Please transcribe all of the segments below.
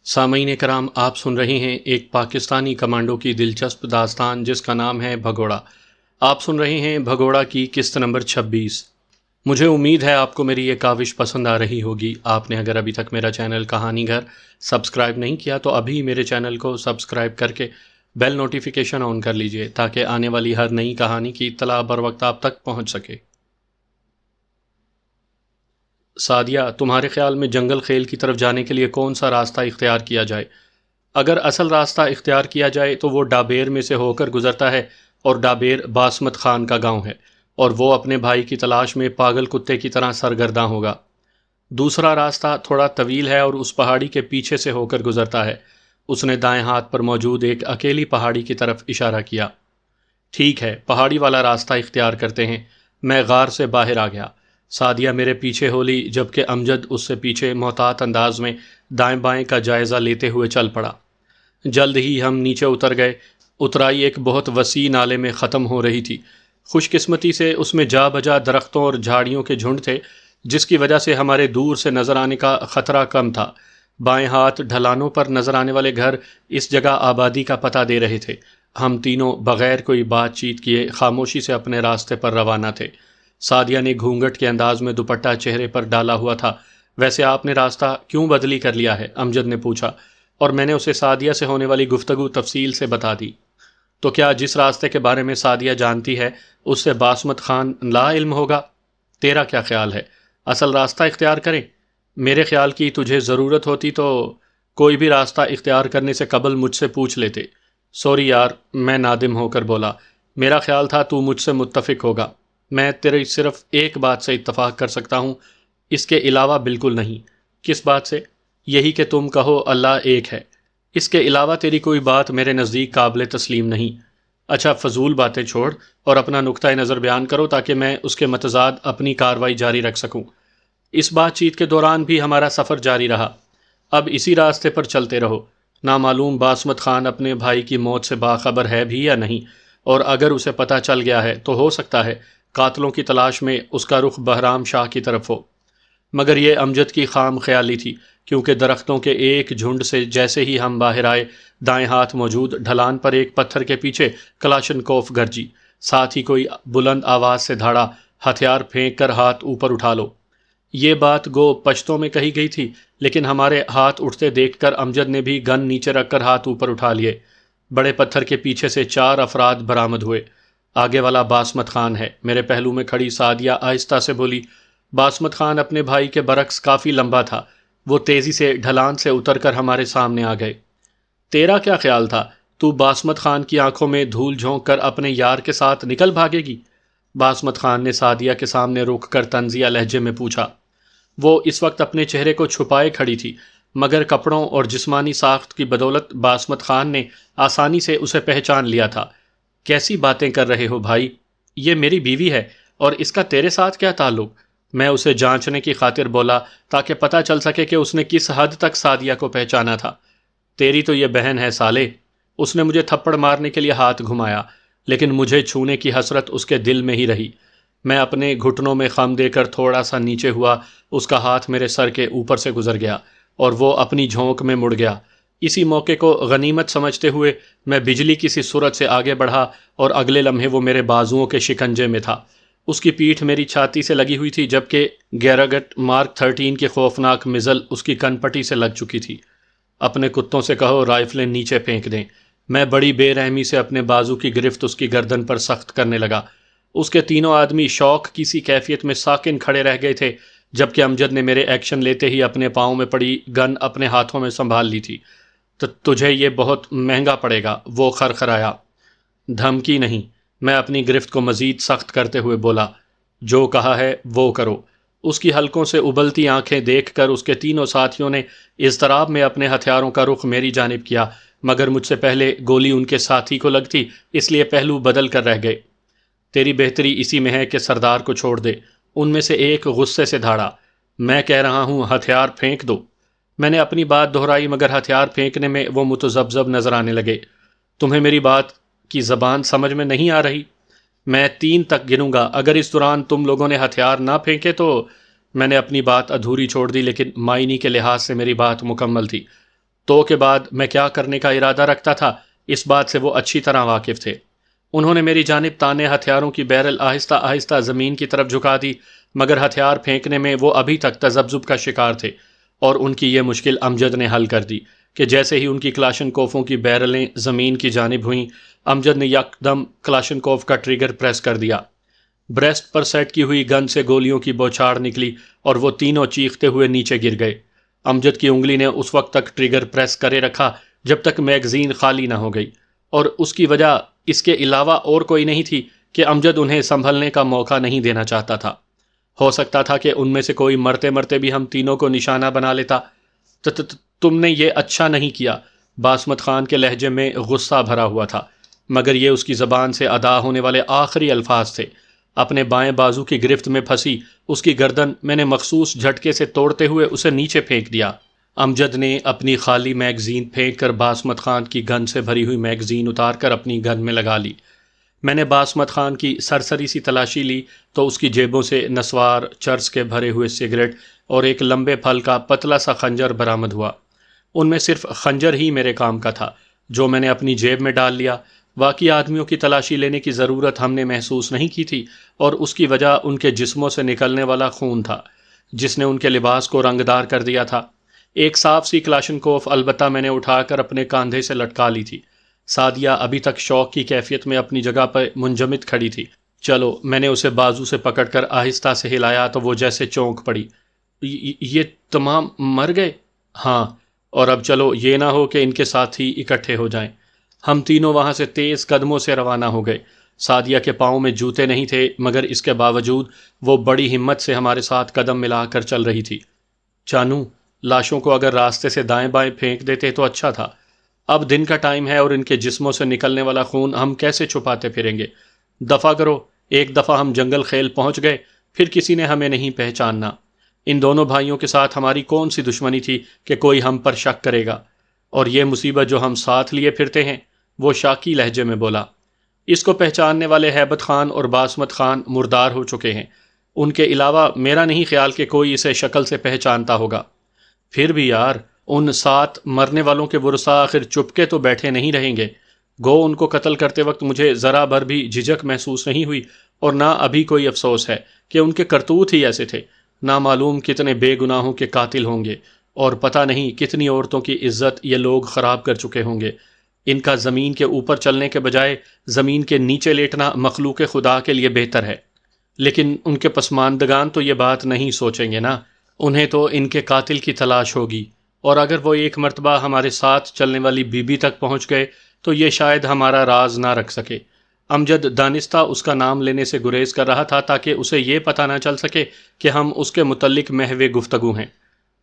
سامعین کرام، آپ سن رہے ہیں ایک پاکستانی کمانڈو کی دلچسپ داستان جس کا نام ہے بھگوڑا۔ آپ سن رہے ہیں بھگوڑا کی قسط نمبر 26۔ مجھے امید ہے آپ کو میری یہ کاوش پسند آ رہی ہوگی۔ آپ نے اگر ابھی تک میرا چینل کہانی گھر سبسکرائب نہیں کیا تو ابھی میرے چینل کو سبسکرائب کر کے بیل نوٹیفیکیشن آن کر لیجئے تاکہ آنے والی ہر نئی کہانی کی اطلاع بر وقت آپ تک پہنچ سکے۔ سعدیہ، تمہارے خیال میں جنگل خیل کی طرف جانے کے لیے کون سا راستہ اختیار کیا جائے؟ اگر اصل راستہ اختیار کیا جائے تو وہ ڈابیر میں سے ہو کر گزرتا ہے، اور ڈابیر باسمت خان کا گاؤں ہے، اور وہ اپنے بھائی کی تلاش میں پاگل کتے کی طرح سرگرداں ہوگا۔ دوسرا راستہ تھوڑا طویل ہے اور اس پہاڑی کے پیچھے سے ہو کر گزرتا ہے۔ اس نے دائیں ہاتھ پر موجود ایک اکیلی پہاڑی کی طرف اشارہ کیا۔ ٹھیک ہے، پہاڑی والا راستہ اختیار کرتے ہیں۔ میں غار سے باہر آ گیا۔ سعدیہ میرے پیچھے ہو لی، جبکہ امجد اس سے پیچھے محتاط انداز میں دائیں بائیں کا جائزہ لیتے ہوئے چل پڑا۔ جلد ہی ہم نیچے اتر گئے۔ اترائی ایک بہت وسیع نالے میں ختم ہو رہی تھی۔ خوش قسمتی سے اس میں جا بجا درختوں اور جھاڑیوں کے جھنڈ تھے، جس کی وجہ سے ہمارے دور سے نظر آنے کا خطرہ کم تھا۔ بائیں ہاتھ ڈھلانوں پر نظر آنے والے گھر اس جگہ آبادی کا پتہ دے رہے تھے۔ ہم تینوں بغیر کوئی بات چیت کیے خاموشی سے اپنے راستے پر روانہ تھے۔ سعدیہ نے گھونگھٹ کے انداز میں دوپٹہ چہرے پر ڈالا ہوا تھا۔ ویسے آپ نے راستہ کیوں بدلی کر لیا ہے؟ امجد نے پوچھا، اور میں نے اسے سعدیہ سے ہونے والی گفتگو تفصیل سے بتا دی۔ تو کیا جس راستے کے بارے میں سعدیہ جانتی ہے اس سے باسمت خان لا علم ہوگا؟ تیرا کیا خیال ہے؟ اصل راستہ اختیار کریں؟ میرے خیال کی تجھے ضرورت ہوتی تو کوئی بھی راستہ اختیار کرنے سے قبل مجھ سے پوچھ لیتے۔ سوری یار، میں نادم ہو کر بولا۔ میرا خیال تھا تو مجھ سے متفق ہوگا۔ میں تیری صرف ایک بات سے اتفاق کر سکتا ہوں، اس کے علاوہ بالکل نہیں۔ کس بات سے؟ یہی کہ تم کہو اللہ ایک ہے۔ اس کے علاوہ تیری کوئی بات میرے نزدیک قابل تسلیم نہیں۔ اچھا، فضول باتیں چھوڑ اور اپنا نقطہ نظر بیان کرو تاکہ میں اس کے متضاد اپنی کارروائی جاری رکھ سکوں۔ اس بات چیت کے دوران بھی ہمارا سفر جاری رہا۔ اب اسی راستے پر چلتے رہو۔ نامعلوم باسمت خان اپنے بھائی کی موت سے باخبر ہے بھی یا نہیں، اور اگر اسے پتہ چل گیا ہے تو ہو سکتا ہے قاتلوں کی تلاش میں اس کا رخ بہرام شاہ کی طرف ہو۔ مگر یہ امجد کی خام خیالی تھی، کیونکہ درختوں کے ایک جھنڈ سے جیسے ہی ہم باہر آئے، دائیں ہاتھ موجود ڈھلان پر ایک پتھر کے پیچھے کلاشنکوف گرجی، ساتھ ہی کوئی بلند آواز سے دھاڑا، ہتھیار پھینک کر ہاتھ اوپر اٹھا لو۔ یہ بات گو پشتوں میں کہی گئی تھی، لیکن ہمارے ہاتھ اٹھتے دیکھ کر امجد نے بھی گن نیچے رکھ کر ہاتھ اوپر اٹھا لیے۔ بڑے پتھر کے پیچھے سے 4 افراد برآمد ہوئے۔ آگے والا باسمت خان ہے، میرے پہلو میں کھڑی سعدیہ آہستہ سے بولی۔ باسمت خان اپنے بھائی کے برعکس کافی لمبا تھا۔ وہ تیزی سے ڈھلان سے اتر کر ہمارے سامنے آ گئے۔ تیرا کیا خیال تھا؟ تو باسمت خان کی آنکھوں میں دھول جھونک کر اپنے یار کے ساتھ نکل بھاگے گی؟ باسمت خان نے سعدیہ کے سامنے رک کر طنزیہ لہجے میں پوچھا۔ وہ اس وقت اپنے چہرے کو چھپائے کھڑی تھی، مگر کپڑوں اور جسمانی ساخت کی بدولت باسمت خان نے آسانی سے اسے پہچان لیا تھا۔ کیسی باتیں کر رہے ہو بھائی؟ یہ میری بیوی ہے، اور اس کا تیرے ساتھ کیا تعلق؟ میں اسے جانچنے کی خاطر بولا تاکہ پتہ چل سکے کہ اس نے کس حد تک سعدیہ کو پہچانا تھا۔ تیری تو یہ بہن ہے سالے۔ اس نے مجھے تھپڑ مارنے کے لیے ہاتھ گھمایا، لیکن مجھے چھونے کی حسرت اس کے دل میں ہی رہی۔ میں اپنے گھٹنوں میں خم دے کر تھوڑا سا نیچے ہوا، اس کا ہاتھ میرے سر کے اوپر سے گزر گیا اور وہ اپنی جھونک میں مڑ گیا۔ اسی موقع کو غنیمت سمجھتے ہوئے میں بجلی کی سی سرعت سے آگے بڑھا، اور اگلے لمحے وہ میرے بازوؤں کے شکنجے میں تھا۔ اس کی پیٹھ میری چھاتی سے لگی ہوئی تھی، جبکہ گیراگٹ مارک 13 کی خوفناک مزل اس کی کن پٹی سے لگ چکی تھی۔ اپنے کتوں سے کہو رائفلیں نیچے پھینک دیں۔ میں بڑی بے رحمی سے اپنے بازو کی گرفت اس کی گردن پر سخت کرنے لگا۔ اس کے تینوں آدمی شوق کی سی کیفیت میں ساکن کھڑے رہ گئے تھے، جبکہ امجد نے میرے ایکشن لیتے ہی اپنے پاؤں میں پڑی گن اپنے ہاتھوں میں سنبھال لی تھی۔ تو تجھے یہ بہت مہنگا پڑے گا، وہ خرخرایا۔ دھمکی نہیں، میں اپنی گرفت کو مزید سخت کرتے ہوئے بولا۔ جو کہا ہے وہ کرو۔ اس کی حلقوں سے ابلتی آنکھیں دیکھ کر اس کے تینوں ساتھیوں نے اضطراب میں اپنے ہتھیاروں کا رخ میری جانب کیا، مگر مجھ سے پہلے گولی ان کے ساتھی کو لگتی، اس لیے پہلو بدل کر رہ گئے۔ تیری بہتری اسی میں ہے کہ سردار کو چھوڑ دے، ان میں سے ایک غصے سے دھاڑا۔ میں کہہ رہا ہوں ہتھیار پھینک دو۔ میں نے اپنی بات دہرائی، مگر ہتھیار پھینکنے میں وہ متذبذب نظر آنے لگے۔ تمہیں میری بات کی زبان سمجھ میں نہیں آ رہی؟ میں 3 تک گنوں گا، اگر اس دوران تم لوگوں نے ہتھیار نہ پھینکے تو… میں نے اپنی بات ادھوری چھوڑ دی، لیکن معنی کے لحاظ سے میری بات مکمل تھی۔ تو کے بعد میں کیا کرنے کا ارادہ رکھتا تھا اس بات سے وہ اچھی طرح واقف تھے۔ انہوں نے میری جانب تانے ہتھیاروں کی بیرل آہستہ آہستہ زمین کی طرف جھکا دی، مگر ہتھیار پھینکنے میں وہ ابھی تک تذبذب کا شکار تھے، اور ان کی یہ مشکل امجد نے حل کر دی کہ جیسے ہی ان کی کلاشنکوفوں کی بیرلیں زمین کی جانب ہوئیں، امجد نے یکدم کلاشنکوف کا ٹریگر پریس کر دیا۔ بریسٹ پر سیٹ کی ہوئی گن سے گولیوں کی بوچھاڑ نکلی اور وہ تینوں چیختے ہوئے نیچے گر گئے۔ امجد کی انگلی نے اس وقت تک ٹریگر پریس کرے رکھا جب تک میگزین خالی نہ ہو گئی، اور اس کی وجہ اس کے علاوہ اور کوئی نہیں تھی کہ امجد انہیں سنبھلنے کا موقع نہیں دینا چاہتا تھا۔ ہو سکتا تھا کہ ان میں سے کوئی مرتے مرتے بھی ہم تینوں کو نشانہ بنا لیتا۔ تم نے یہ اچھا نہیں کیا، باسمت خان کے لہجے میں غصہ بھرا ہوا تھا، مگر یہ اس کی زبان سے ادا ہونے والے آخری الفاظ تھے۔ اپنے بائیں بازو کی گرفت میں پھنسی اس کی گردن میں نے مخصوص جھٹکے سے توڑتے ہوئے اسے نیچے پھینک دیا۔ امجد نے اپنی خالی میگزین پھینک کر باسمت خان کی گن سے بھری ہوئی میگزین اتار کر اپنی گن میں لگا لی۔ میں نے باسمت خان کی سرسری سی تلاشی لی تو اس کی جیبوں سے نسوار، چرس کے بھرے ہوئے سگریٹ اور ایک لمبے پھل کا پتلا سا خنجر برآمد ہوا۔ ان میں صرف خنجر ہی میرے کام کا تھا، جو میں نے اپنی جیب میں ڈال لیا۔ باقی آدمیوں کی تلاشی لینے کی ضرورت ہم نے محسوس نہیں کی تھی، اور اس کی وجہ ان کے جسموں سے نکلنے والا خون تھا، جس نے ان کے لباس کو رنگدار کر دیا تھا۔ ایک صاف سی کلاشنکوف البتہ میں نے اٹھا کر اپنے کاندھے سے لٹکا لی تھی۔ سعدیہ ابھی تک شوق کی کیفیت میں اپنی جگہ پر منجمد کھڑی تھی۔ چلو، میں نے اسے بازو سے پکڑ کر آہستہ سے ہلایا تو وہ جیسے چونک پڑی۔ یہ تمام مر گئے؟ ہاں، اور اب چلو یہ نہ ہو کہ ان کے ساتھ ہی اکٹھے ہو جائیں۔ ہم تینوں وہاں سے تیز قدموں سے روانہ ہو گئے۔ سعدیہ کے پاؤں میں جوتے نہیں تھے، مگر اس کے باوجود وہ بڑی ہمت سے ہمارے ساتھ قدم ملا کر چل رہی تھی۔ چانو، لاشوں کو اگر راستے سے دائیں بائیں پھینک دیتے تو اچھا تھا۔ اب دن کا ٹائم ہے اور ان کے جسموں سے نکلنے والا خون ہم کیسے چھپاتے پھریں گے؟ دفع کرو، ایک دفعہ ہم جنگل خیل پہنچ گئے، پھر کسی نے ہمیں نہیں پہچاننا۔ ان دونوں بھائیوں کے ساتھ ہماری کون سی دشمنی تھی کہ کوئی ہم پر شک کرے گا؟ اور یہ مصیبت جو ہم ساتھ لیے پھرتے ہیں، وہ شاکی لہجے میں بولا۔ اس کو پہچاننے والے ہیبت خان اور باسمت خان مردار ہو چکے ہیں، ان کے علاوہ میرا نہیں خیال کہ کوئی اسے شکل سے پہچانتا ہوگا۔ پھر بھی یار، ان 7 مرنے والوں کے ورثاء آخر چپکے تو بیٹھے نہیں رہیں گے۔ گو ان کو قتل کرتے وقت مجھے ذرا بھر بھی جھجک محسوس نہیں ہوئی، اور نہ ابھی کوئی افسوس ہے کہ ان کے کرتوت ہی ایسے تھے۔ نہ معلوم کتنے بے گناہوں کے قاتل ہوں گے، اور پتہ نہیں کتنی عورتوں کی عزت یہ لوگ خراب کر چکے ہوں گے۔ ان کا زمین کے اوپر چلنے کے بجائے زمین کے نیچے لیٹنا مخلوق خدا کے لیے بہتر ہے۔ لیکن ان کے پسماندگان تو یہ بات نہیں سوچیں گے نا، انہیں تو ان کے قاتل کی تلاش ہوگی، اور اگر وہ ایک مرتبہ ہمارے ساتھ چلنے والی بی بی تک پہنچ گئے تو یہ شاید ہمارا راز نہ رکھ سکے۔ امجد دانستہ اس کا نام لینے سے گریز کر رہا تھا تاکہ اسے یہ پتہ نہ چل سکے کہ ہم اس کے متعلق محو گفتگو ہیں۔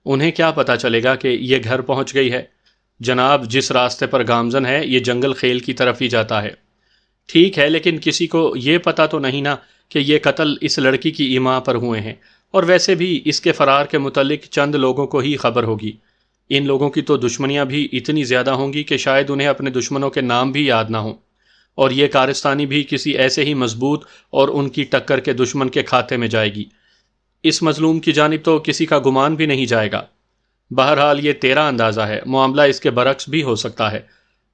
انہیں کیا پتہ چلے گا کہ یہ گھر پہنچ گئی ہے؟ جناب، جس راستے پر گامزن ہے یہ جنگل خیل کی طرف ہی جاتا ہے۔ ٹھیک ہے، لیکن کسی کو یہ پتہ تو نہیں نا کہ یہ قتل اس لڑکی کی ایما پر ہوئے ہیں، اور ویسے بھی اس کے فرار کے متعلق چند لوگوں کو ہی خبر ہوگی۔ ان لوگوں کی تو دشمنیاں بھی اتنی زیادہ ہوں گی کہ شاید انہیں اپنے دشمنوں کے نام بھی یاد نہ ہوں، اور یہ کارستانی بھی کسی ایسے ہی مضبوط اور ان کی ٹکر کے دشمن کے کھاتے میں جائے گی۔ اس مظلوم کی جانب تو کسی کا گمان بھی نہیں جائے گا۔ بہرحال یہ تیرا اندازہ ہے، معاملہ اس کے برعکس بھی ہو سکتا ہے۔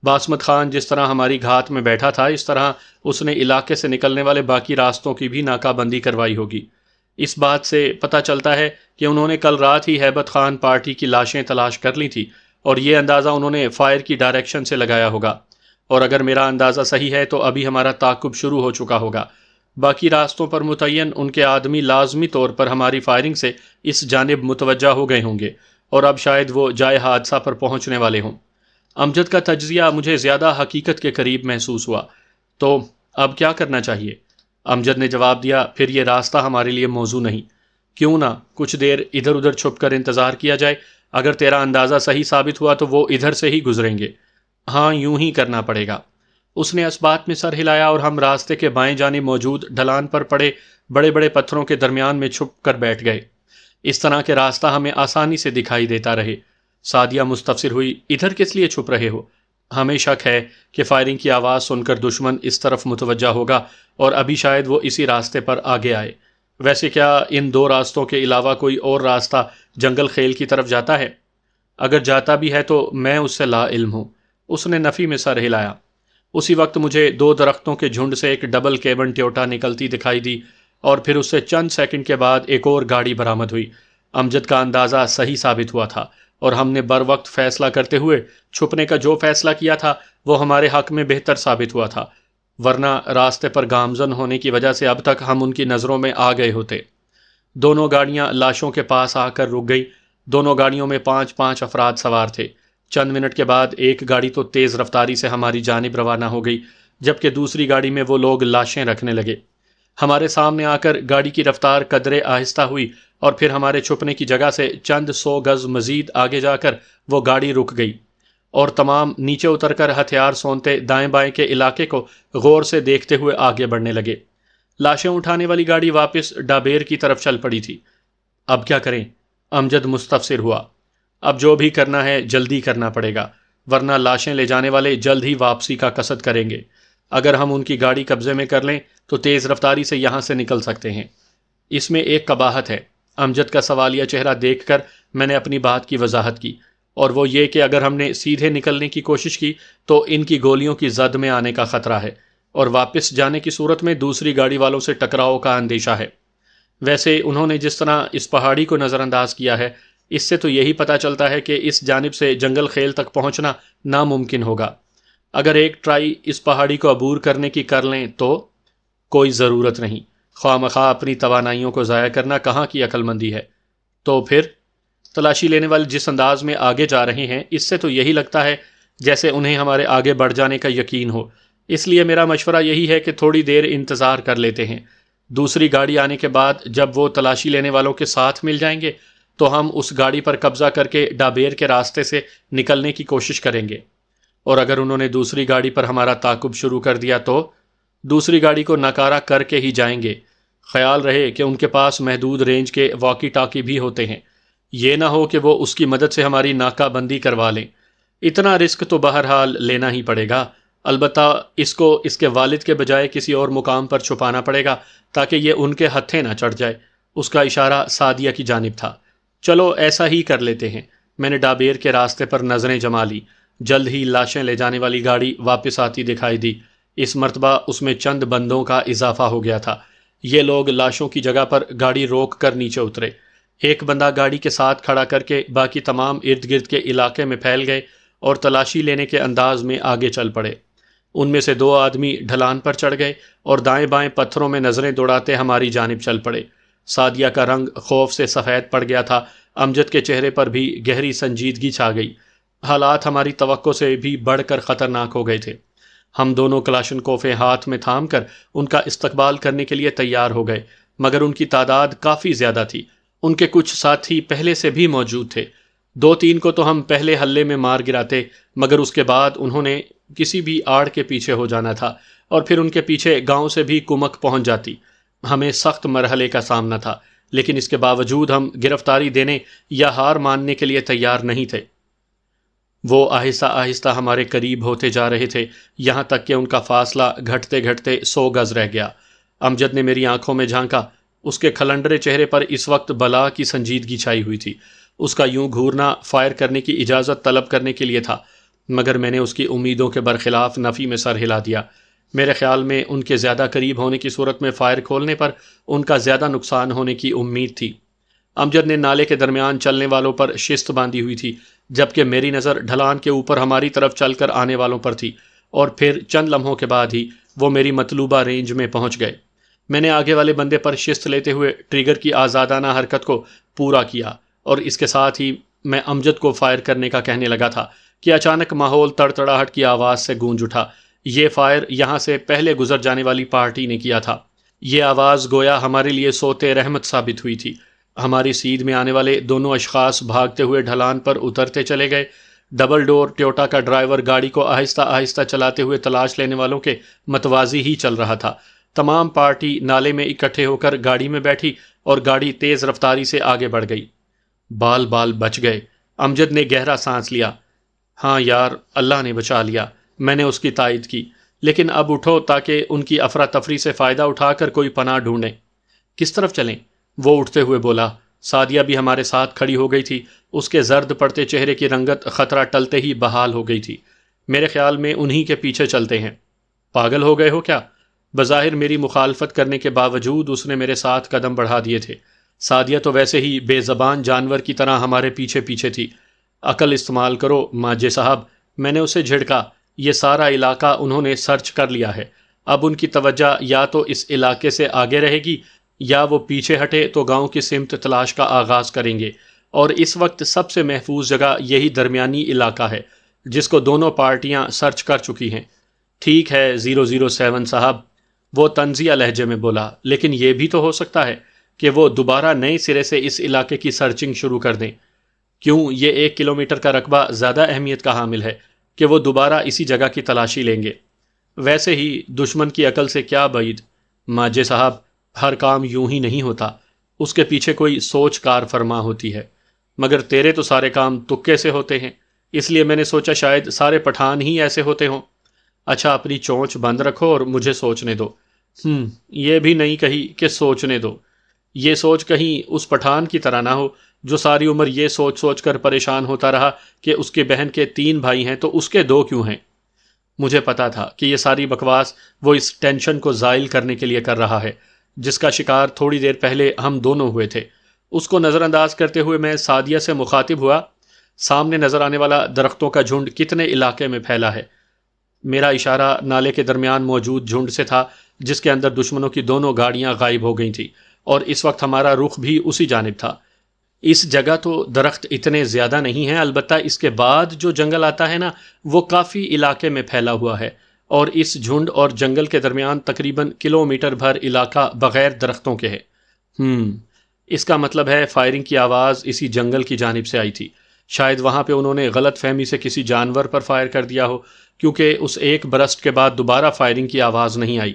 باسمت خان جس طرح ہماری گھات میں بیٹھا تھا، اس طرح اس نے علاقے سے نکلنے والے باقی راستوں کی بھی ناکہ بندی کروائی ہوگی۔ اس بات سے پتہ چلتا ہے کہ انہوں نے کل رات ہی ہیبت خان پارٹی کی لاشیں تلاش کر لی تھی، اور یہ اندازہ انہوں نے فائر کی ڈائریکشن سے لگایا ہوگا، اور اگر میرا اندازہ صحیح ہے تو ابھی ہمارا تعاقب شروع ہو چکا ہوگا۔ باقی راستوں پر متعین ان کے آدمی لازمی طور پر ہماری فائرنگ سے اس جانب متوجہ ہو گئے ہوں گے، اور اب شاید وہ جائے حادثہ پر پہنچنے والے ہوں۔ امجد کا تجزیہ مجھے زیادہ حقیقت کے قریب محسوس ہوا۔ تو اب کیا کرنا چاہیے؟ امجد نے جواب دیا، پھر یہ راستہ ہمارے لیے موزوں نہیں۔ کیوں نہ کچھ دیر ادھر ادھر چھپ کر انتظار کیا جائے؟ اگر تیرا اندازہ صحیح ثابت ہوا تو وہ ادھر سے ہی گزریں گے۔ ہاں، یوں ہی کرنا پڑے گا۔ اس نے اس بات میں سر ہلایا اور ہم راستے کے بائیں جانب موجود ڈھلان پر پڑے بڑے بڑے پتھروں کے درمیان میں چھپ کر بیٹھ گئے، اس طرح کہ راستہ ہمیں آسانی سے دکھائی دیتا رہے۔ سعدیہ مستفسر ہوئی، ادھر کس لیے چھپ رہے ہو؟ ہمیں شک ہے کہ فائرنگ کی آواز سن کر دشمن اس طرف متوجہ ہوگا، اور ابھی شاید وہ اسی راستے پر آگے آئے۔ ویسے کیا ان 2 راستوں کے علاوہ کوئی اور راستہ جنگل خیل کی طرف جاتا ہے؟ اگر جاتا بھی ہے تو میں اس سے لا علم ہوں۔ اس نے نفی میں سر ہلایا۔ اسی وقت مجھے 2 درختوں کے جھنڈ سے ایک ڈبل کیبن ٹیوٹا نکلتی دکھائی دی، اور پھر اس سے چند سیکنڈ کے بعد ایک اور گاڑی برآمد ہوئی۔ امجد کا اندازہ صحیح ثابت ہوا تھا، اور ہم نے بر وقت فیصلہ کرتے ہوئے چھپنے کا جو فیصلہ کیا تھا وہ ہمارے حق میں بہتر ثابت ہوا تھا، ورنہ راستے پر گامزن ہونے کی وجہ سے اب تک ہم ان کی نظروں میں آ گئے ہوتے۔ دونوں گاڑیاں لاشوں کے پاس آ کر رک گئی۔ دونوں گاڑیوں میں 5 افراد سوار تھے۔ چند منٹ کے بعد ایک گاڑی تو تیز رفتاری سے ہماری جانب روانہ ہو گئی، جبکہ دوسری گاڑی میں وہ لوگ لاشیں رکھنے لگے۔ ہمارے سامنے آ کر گاڑی کی رفتار قدرے آہستہ ہوئی، اور پھر ہمارے چھپنے کی جگہ سے چند 100 گز مزید آگے جا کر وہ گاڑی رک گئی، اور تمام نیچے اتر کر ہتھیار سونتے دائیں بائیں کے علاقے کو غور سے دیکھتے ہوئے آگے بڑھنے لگے۔ لاشیں اٹھانے والی گاڑی واپس ڈابیر کی طرف چل پڑی تھی۔ اب کیا کریں؟ امجد مستفسر ہوا۔ اب جو بھی کرنا ہے جلدی کرنا پڑے گا، ورنہ لاشیں لے جانے والے جلد ہی واپسی کا قصد کریں گے۔ اگر ہم ان کی گاڑی قبضے میں کر لیں تو تیز رفتاری سے یہاں سے نکل سکتے ہیں۔ اس میں ایک قباحت ہے۔ امجد کا سوالیہ چہرہ دیکھ کر میں نے اپنی بات کی وضاحت کی، اور وہ یہ کہ اگر ہم نے سیدھے نکلنے کی کوشش کی تو ان کی گولیوں کی زد میں آنے کا خطرہ ہے، اور واپس جانے کی صورت میں دوسری گاڑی والوں سے ٹکراؤ کا اندیشہ ہے۔ ویسے انہوں نے جس طرح اس پہاڑی کو نظر انداز کیا ہے، اس سے تو یہی پتہ چلتا ہے کہ اس جانب سے جنگل خیل تک پہنچنا ناممکن ہوگا۔ اگر ایک ٹرائی اس پہاڑی کو عبور کرنے کی کر لیں تو کوئی ضرورت نہیں۔ خواہ مخواہ اپنی توانائیوں کو ضائع کرنا کہاں کی عقل مندی ہے۔ تو پھر تلاشی لینے والے جس انداز میں آگے جا رہے ہیں، اس سے تو یہی لگتا ہے جیسے انہیں ہمارے آگے بڑھ جانے کا یقین ہو۔ اس لیے میرا مشورہ یہی ہے کہ تھوڑی دیر انتظار کر لیتے ہیں۔ دوسری گاڑی آنے کے بعد جب وہ تلاشی لینے والوں کے ساتھ مل جائیں گے تو ہم اس گاڑی پر قبضہ کر کے ڈابیر کے راستے سے نکلنے کی کوشش کریں گے، اور اگر انہوں نے دوسری گاڑی پر ہمارا تعاقب شروع کر دیا تو دوسری گاڑی کو ناکارہ کر کے ہی جائیں گے۔ خیال رہے کہ ان کے پاس محدود رینج کے واکی ٹاکی بھی ہوتے ہیں، یہ نہ ہو کہ وہ اس کی مدد سے ہماری ناکہ بندی کروا لیں۔ اتنا رسک تو بہرحال لینا ہی پڑے گا، البتہ اس کو اس کے والد کے بجائے کسی اور مقام پر چھپانا پڑے گا تاکہ یہ ان کے ہتھے نہ چڑھ جائے۔ اس کا اشارہ سعدیہ کی جانب تھا۔ چلو ایسا ہی کر لیتے ہیں۔ میں نے ڈابیر کے راستے پر نظریں جما لی۔ جلد ہی لاشیں لے جانے والی گاڑی واپس آتی دکھائی دی۔ اس مرتبہ اس میں چند بندوں کا اضافہ ہو گیا تھا۔ یہ لوگ لاشوں کی جگہ پر گاڑی روک کر نیچے اترے۔ ایک بندہ گاڑی کے ساتھ کھڑا کر کے باقی تمام ارد گرد کے علاقے میں پھیل گئے اور تلاشی لینے کے انداز میں آگے چل پڑے۔ ان میں سے 2 آدمی ڈھلان پر چڑھ گئے اور دائیں بائیں پتھروں میں نظریں دوڑاتے ہماری جانب چل پڑے۔ سعدیہ کا رنگ خوف سے سفید پڑ گیا تھا۔ امجد کے چہرے پر بھی گہری سنجیدگی چھا گئی۔ حالات ہماری توقع سے بھی بڑھ کر خطرناک ہو گئے تھے۔ ہم دونوں کلاشنکوفیں ہاتھ میں تھام کر ان کا استقبال کرنے کے لیے تیار ہو گئے، مگر ان کی تعداد کافی زیادہ تھی۔ ان کے کچھ ساتھی پہلے سے بھی موجود تھے۔ 2-3 کو تو ہم پہلے حلے میں مار گراتے، مگر اس کے بعد انہوں نے کسی بھی آڑ کے پیچھے ہو جانا تھا، اور پھر ان کے پیچھے گاؤں سے بھی کمک پہنچ جاتی۔ ہمیں سخت مرحلے کا سامنا تھا، لیکن اس کے باوجود ہم گرفتاری دینے یا ہار ماننے کے لیے تیار نہیں تھے۔ وہ آہستہ آہستہ ہمارے قریب ہوتے جا رہے تھے، یہاں تک کہ ان کا فاصلہ گھٹتے گھٹتے 100 گز رہ گیا۔ امجد نے میری آنکھوں میں جھانکا۔ اس کے کھلنڈرے چہرے پر اس وقت بلا کی سنجیدگی چھائی ہوئی تھی۔ اس کا یوں گھورنا فائر کرنے کی اجازت طلب کرنے کے لیے تھا، مگر میں نے اس کی امیدوں کے برخلاف نفی میں سر ہلا دیا۔ میرے خیال میں ان کے زیادہ قریب ہونے کی صورت میں فائر کھولنے پر ان کا زیادہ نقصان ہونے کی امید تھی۔ امجد نے نالے کے درمیان چلنے والوں پر شست باندھی ہوئی تھی، جبکہ میری نظر ڈھلان کے اوپر ہماری طرف چل کر آنے والوں پر تھی، اور پھر چند لمحوں کے بعد ہی وہ میری مطلوبہ رینج میں پہنچ گئے۔ میں نے آگے والے بندے پر شست لیتے ہوئے ٹریگر کی آزادانہ حرکت کو پورا کیا، اور اس کے ساتھ ہی میں امجد کو فائر کرنے کا کہنے لگا تھا کہ اچانک ماحول تڑتڑاہٹ کی آواز سے گونج اٹھا۔ یہ فائر یہاں سے پہلے گزر جانے والی پارٹی نے کیا تھا۔ یہ آواز گویا ہمارے لیے سوتے رحمت ثابت ہوئی تھی۔ ہماری سیدھ میں آنے والے دونوں اشخاص بھاگتے ہوئے ڈھلان پر اترتے چلے گئے۔ ڈبل ڈور ٹیوٹا کا ڈرائیور گاڑی کو آہستہ آہستہ چلاتے ہوئے تلاش لینے والوں کے متوازی ہی چل رہا تھا۔ تمام پارٹی نالے میں اکٹھے ہو کر گاڑی میں بیٹھی اور گاڑی تیز رفتاری سے آگے بڑھ گئی۔ بال بال بچ گئے۔ امجد نے گہرا سانس لیا۔ ہاں یار، اللہ نے بچا لیا، میں نے اس کی تائید کی۔ لیکن اب اٹھو تاکہ ان کی افراتفری سے فائدہ اٹھا کر کوئی پناہ ڈھونڈیں۔ کس طرف چلیں؟ وہ اٹھتے ہوئے بولا۔ سعدیہ بھی ہمارے ساتھ کھڑی ہو گئی تھی، اس کے زرد پڑتے چہرے کی رنگت خطرہ ٹلتے ہی بحال ہو گئی تھی۔ میرے خیال میں انہی کے پیچھے چلتے ہیں۔ پاگل ہو گئے ہو کیا؟ بظاہر میری مخالفت کرنے کے باوجود اس نے میرے ساتھ قدم بڑھا دیے تھے۔ سعدیہ تو ویسے ہی بے زبان جانور کی طرح ہمارے پیچھے پیچھے تھی۔ عقل استعمال کرو ماجے صاحب، میں نے اسے جھڑکا۔ یہ سارا علاقہ انہوں نے سرچ کر لیا ہے، اب ان کی توجہ یا تو اس علاقے سے آگے رہے گی یا وہ پیچھے ہٹے تو گاؤں کی سمت تلاش کا آغاز کریں گے، اور اس وقت سب سے محفوظ جگہ یہی درمیانی علاقہ ہے جس کو دونوں پارٹیاں سرچ کر چکی ہیں۔ ٹھیک ہے 007 صاحب، وہ طنزیہ لہجے میں بولا، لیکن یہ بھی تو ہو سکتا ہے کہ وہ دوبارہ نئے سرے سے اس علاقے کی سرچنگ شروع کر دیں۔ کیوں؟ یہ 1 کلومیٹر کا رقبہ زیادہ اہمیت کا حامل ہے کہ وہ دوبارہ اسی جگہ کی تلاشی لیں گے۔ ویسے ہی دشمن کی عقل سے کیا بعید ماجے صاحب، ہر کام یوں ہی نہیں ہوتا، اس کے پیچھے کوئی سوچ کار فرما ہوتی ہے، مگر تیرے تو سارے کام تکے سے ہوتے ہیں، اس لیے میں نے سوچا شاید سارے پٹھان ہی ایسے ہوتے ہوں۔ اچھا اپنی چونچ بند رکھو اور مجھے سوچنے دو۔ یہ بھی نہیں کہی کہ سوچنے دو، یہ سوچ کہیں اس پٹھان کی طرح نہ ہو جو ساری عمر یہ سوچ سوچ کر پریشان ہوتا رہا کہ اس کی بہن کے 3 بھائی ہیں تو اس کے 2 کیوں ہیں۔ مجھے پتا تھا کہ یہ ساری بکواس وہ اس ٹینشن کو زائل کرنے کے لیے کر رہا ہے جس کا شکار تھوڑی دیر پہلے ہم دونوں ہوئے تھے۔ اس کو نظر انداز کرتے ہوئے میں سعدیہ سے مخاطب ہوا، سامنے نظر آنے والا درختوں کا جھنڈ کتنے علاقے میں پھیلا ہے؟ میرا اشارہ نالے کے درمیان موجود جھنڈ سے تھا جس کے اندر دشمنوں کی دونوں گاڑیاں غائب ہو گئی تھیں، اور اس وقت ہمارا رخ بھی اسی جانب تھا۔ اس جگہ تو درخت اتنے زیادہ نہیں ہیں، البتہ اس کے بعد جو جنگل آتا ہے نا وہ کافی علاقے میں پھیلا ہوا ہے، اور اس جھنڈ اور جنگل کے درمیان تقریباً کلومیٹر بھر علاقہ بغیر درختوں کے ہے۔ اس کا مطلب ہے فائرنگ کی آواز اسی جنگل کی جانب سے آئی تھی۔ شاید وہاں پہ انہوں نے غلط فہمی سے کسی جانور پر فائر کر دیا ہو، کیونکہ اس ایک برسٹ کے بعد دوبارہ فائرنگ کی آواز نہیں آئی۔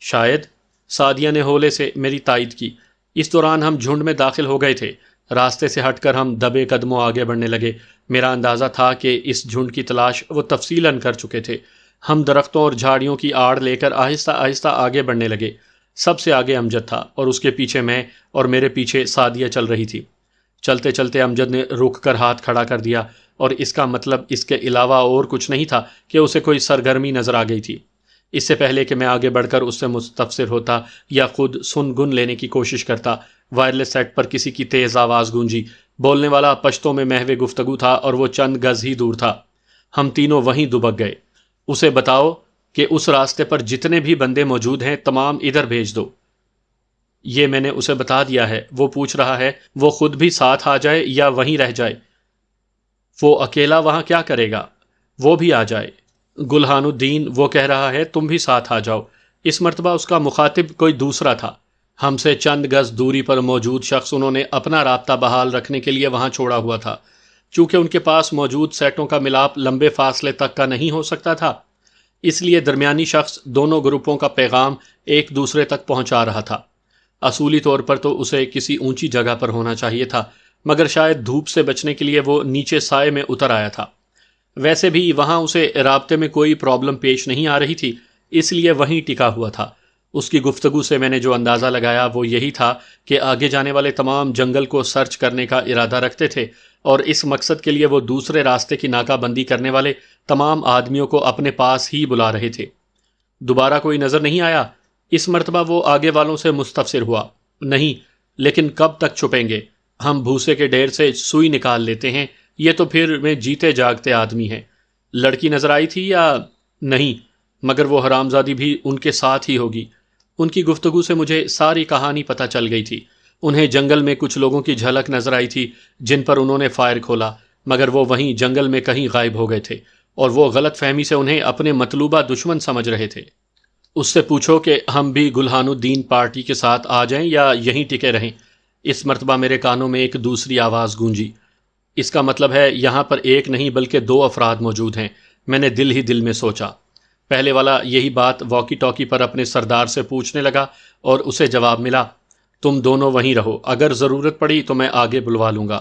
شاید سعدیہ نے ہولے سے میری تائید کی۔ اس دوران ہم جھنڈ میں داخل ہو گئے تھے، راستے سے ہٹ کر ہم دبے قدموں آگے بڑھنے لگے۔ میرا اندازہ تھا کہ اس جھنڈ کی تلاش وہ تفصیلاً کر چکے تھے۔ ہم درختوں اور جھاڑیوں کی آڑ لے کر آہستہ آہستہ آگے بڑھنے لگے۔ سب سے آگے امجد تھا اور اس کے پیچھے میں، اور میرے پیچھے سعدیہ چل رہی تھی۔ چلتے چلتے امجد نے رک کر ہاتھ کھڑا کر دیا، اور اس کا مطلب اس کے علاوہ اور کچھ نہیں تھا کہ اسے کوئی سرگرمی نظر آ گئی تھی۔ اس سے پہلے کہ میں آگے بڑھ کر اس سے مستفسر ہوتا یا خود سن گن لینے کی کوشش کرتا، وائرلیس سیٹ پر کسی کی تیز آواز گونجی۔ بولنے والا پشتوں میں محو گفتگو تھا اور وہ چند گز ہی دور تھا۔ ہم تینوں وہیں دبک گئے۔ اسے بتاؤ کہ اس راستے پر جتنے بھی بندے موجود ہیں تمام ادھر بھیج دو۔ یہ میں نے اسے بتا دیا ہے۔ وہ پوچھ رہا ہے وہ خود بھی ساتھ آ جائے یا وہیں رہ جائے۔ وہ اکیلا وہاں کیا کرے گا؟ وہ بھی آ جائے۔ گلہان الدین وہ کہہ رہا ہے تم بھی ساتھ آ جاؤ۔ اس مرتبہ اس کا مخاطب کوئی دوسرا تھا۔ ہم سے چند گز دوری پر موجود شخص انہوں نے اپنا رابطہ بحال رکھنے کے لیے وہاں چھوڑا ہوا تھا۔ چونکہ ان کے پاس موجود سیٹوں کا ملاپ لمبے فاصلے تک کا نہیں ہو سکتا تھا، اس لیے درمیانی شخص دونوں گروپوں کا پیغام ایک دوسرے تک پہنچا رہا تھا۔ اصولی طور پر تو اسے کسی اونچی جگہ پر ہونا چاہیے تھا، مگر شاید دھوپ سے بچنے کے لیے وہ نیچے سائے میں اتر آیا تھا۔ ویسے بھی وہاں اسے رابطے میں کوئی پرابلم پیش نہیں آ رہی تھی، اس لیے وہیں ٹکا ہوا تھا۔ اس کی گفتگو سے میں نے جو اندازہ لگایا وہ یہی تھا کہ آگے جانے والے تمام جنگل کو سرچ کرنے کا ارادہ رکھتے تھے، اور اس مقصد کے لیے وہ دوسرے راستے کی ناکہ بندی کرنے والے تمام آدمیوں کو اپنے پاس ہی بلا رہے تھے۔ دوبارہ کوئی نظر نہیں آیا؟ اس مرتبہ وہ آگے والوں سے مستفسر ہوا۔ نہیں، لیکن کب تک چھپیں گے؟ ہم بھوسے کے ڈھیر سے سوئی نکال لیتے ہیں، یہ تو پھر میں جیتے جاگتے آدمی ہیں۔ لڑکی نظر آئی تھی یا نہیں؟ مگر وہ حرامزادی بھی ان کے ساتھ ہی ہوگی۔ ان کی گفتگو سے مجھے ساری کہانی پتہ چل گئی تھی۔ انہیں جنگل میں کچھ لوگوں کی جھلک نظر آئی تھی جن پر انہوں نے فائر کھولا، مگر وہ وہیں جنگل میں کہیں غائب ہو گئے تھے، اور وہ غلط فہمی سے انہیں اپنے مطلوبہ دشمن سمجھ رہے تھے۔ اس سے پوچھو کہ ہم بھی گلہان الدین پارٹی کے ساتھ آ جائیں یا یہیں ٹکے رہیں۔ اس مرتبہ میرے کانوں میں ایک دوسری آواز گونجی۔ اس کا مطلب ہے یہاں پر ایک نہیں بلکہ 2 افراد موجود ہیں، میں نے دل ہی دل میں سوچا۔ پہلے والا یہی بات واکی ٹاکی پر اپنے سردار سے پوچھنے لگا، اور اسے جواب ملا، تم دونوں وہیں رہو، اگر ضرورت پڑی تو میں آگے بلوا لوں گا۔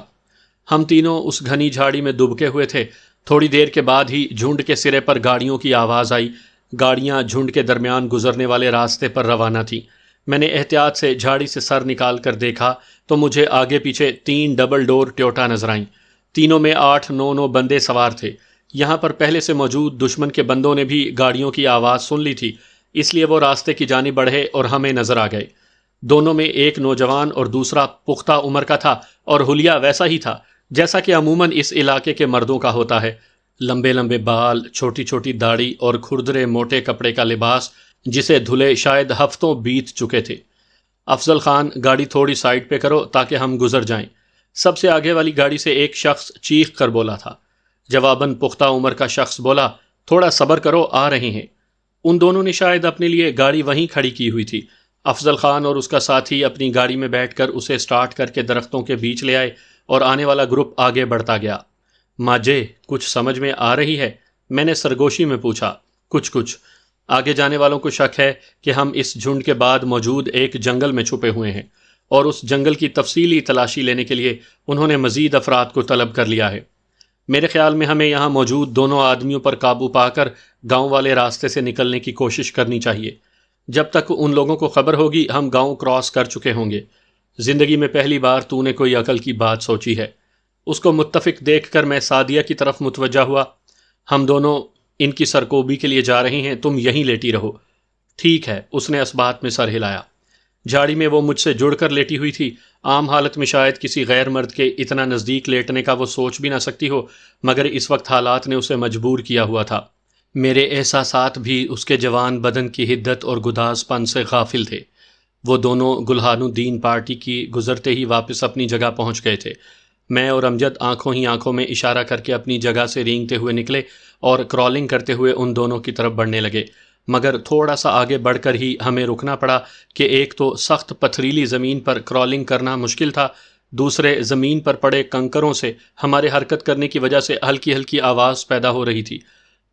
ہم تینوں اس گھنی جھاڑی میں دبکے ہوئے تھے۔ تھوڑی دیر کے بعد ہی جھنڈ کے سرے پر گاڑیوں کی آواز آئی۔ گاڑیاں جھنڈ کے درمیان گزرنے والے راستے پر روانہ تھیں۔ میں نے احتیاط سے جھاڑی سے سر نکال کر دیکھا تو مجھے آگے پیچھے 3 ڈبل ڈور ٹیوٹا نظر آئیں۔ تینوں میں 8-9 بندے سوار تھے۔ یہاں پر پہلے سے موجود دشمن کے بندوں نے بھی گاڑیوں کی آواز سن لی تھی، اس لیے وہ راستے کی جانب بڑھے اور ہمیں نظر آ گئے۔ دونوں میں ایک نوجوان اور دوسرا پختہ عمر کا تھا، اور حلیہ ویسا ہی تھا جیسا کہ عموماً اس علاقے کے مردوں کا ہوتا ہے۔ لمبے لمبے بال، چھوٹی چھوٹی داڑھی اور کھردرے موٹے کپڑے کا لباس جسے دھلے شاید ہفتوں بیت چکے تھے۔ افضل خان، گاڑی تھوڑی سائڈ پہ کرو تاکہ ہم گزر جائیں۔ سب سے آگے والی گاڑی سے ایک شخص چیخ کر بولا تھا۔ جواباً پختہ عمر کا شخص بولا، تھوڑا صبر کرو، آ رہے ہیں۔ ان دونوں نے شاید اپنے لیے گاڑی وہیں کھڑی کی ہوئی تھی۔ افضل خان اور اس کا ساتھی اپنی گاڑی میں بیٹھ کر اسے سٹارٹ کر کے درختوں کے بیچ لے آئے اور آنے والا گروپ آگے بڑھتا گیا۔ ماجے، کچھ سمجھ میں آ رہی ہے؟ میں نے سرگوشی میں پوچھا۔ کچھ۔ آگے جانے والوں کو شک ہے کہ ہم اس جھنڈ کے بعد موجود ایک جنگل میں چھپے ہوئے ہیں، اور اس جنگل کی تفصیلی تلاشی لینے کے لیے انہوں نے مزید افراد کو طلب کر لیا ہے۔ میرے خیال میں ہمیں یہاں موجود دونوں آدمیوں پر قابو پا کر گاؤں والے راستے سے نکلنے کی کوشش کرنی چاہیے۔ جب تک ان لوگوں کو خبر ہوگی ہم گاؤں کراس کر چکے ہوں گے۔ زندگی میں پہلی بار تو نے کوئی عقل کی بات سوچی ہے۔ اس کو متفق دیکھ کر میں سعدیہ کی طرف متوجہ ہوا۔ ہم دونوں ان کی سرکوبی کے لیے جا رہے ہیں، تم یہیں لیٹی رہو۔ ٹھیک ہے، اس نے اس بات میں سر ہلایا۔ جھاڑی میں وہ مجھ سے جڑ کر لیٹی ہوئی تھی۔ عام حالت میں شاید کسی غیر مرد کے اتنا نزدیک لیٹنے کا وہ سوچ بھی نہ سکتی ہو، مگر اس وقت حالات نے اسے مجبور کیا ہوا تھا۔ میرے احساسات بھی اس کے جوان بدن کی حدت اور گداز پن سے غافل تھے۔ وہ دونوں گلہان الدین پارٹی کی گزرتے ہی واپس اپنی جگہ پہنچ گئے تھے۔ میں اور امجد آنکھوں ہی آنکھوں میں اشارہ کر کے اپنی جگہ سے رینگتے ہوئے نکلے اور کرالنگ کرتے ہوئے ان دونوں کی طرف بڑھنے لگے، مگر تھوڑا سا آگے بڑھ کر ہی ہمیں رکنا پڑا کہ ایک تو سخت پتھریلی زمین پر کرالنگ کرنا مشکل تھا، دوسرے زمین پر پڑے کنکروں سے ہمارے حرکت کرنے کی وجہ سے ہلکی ہلکی آواز پیدا ہو رہی تھی۔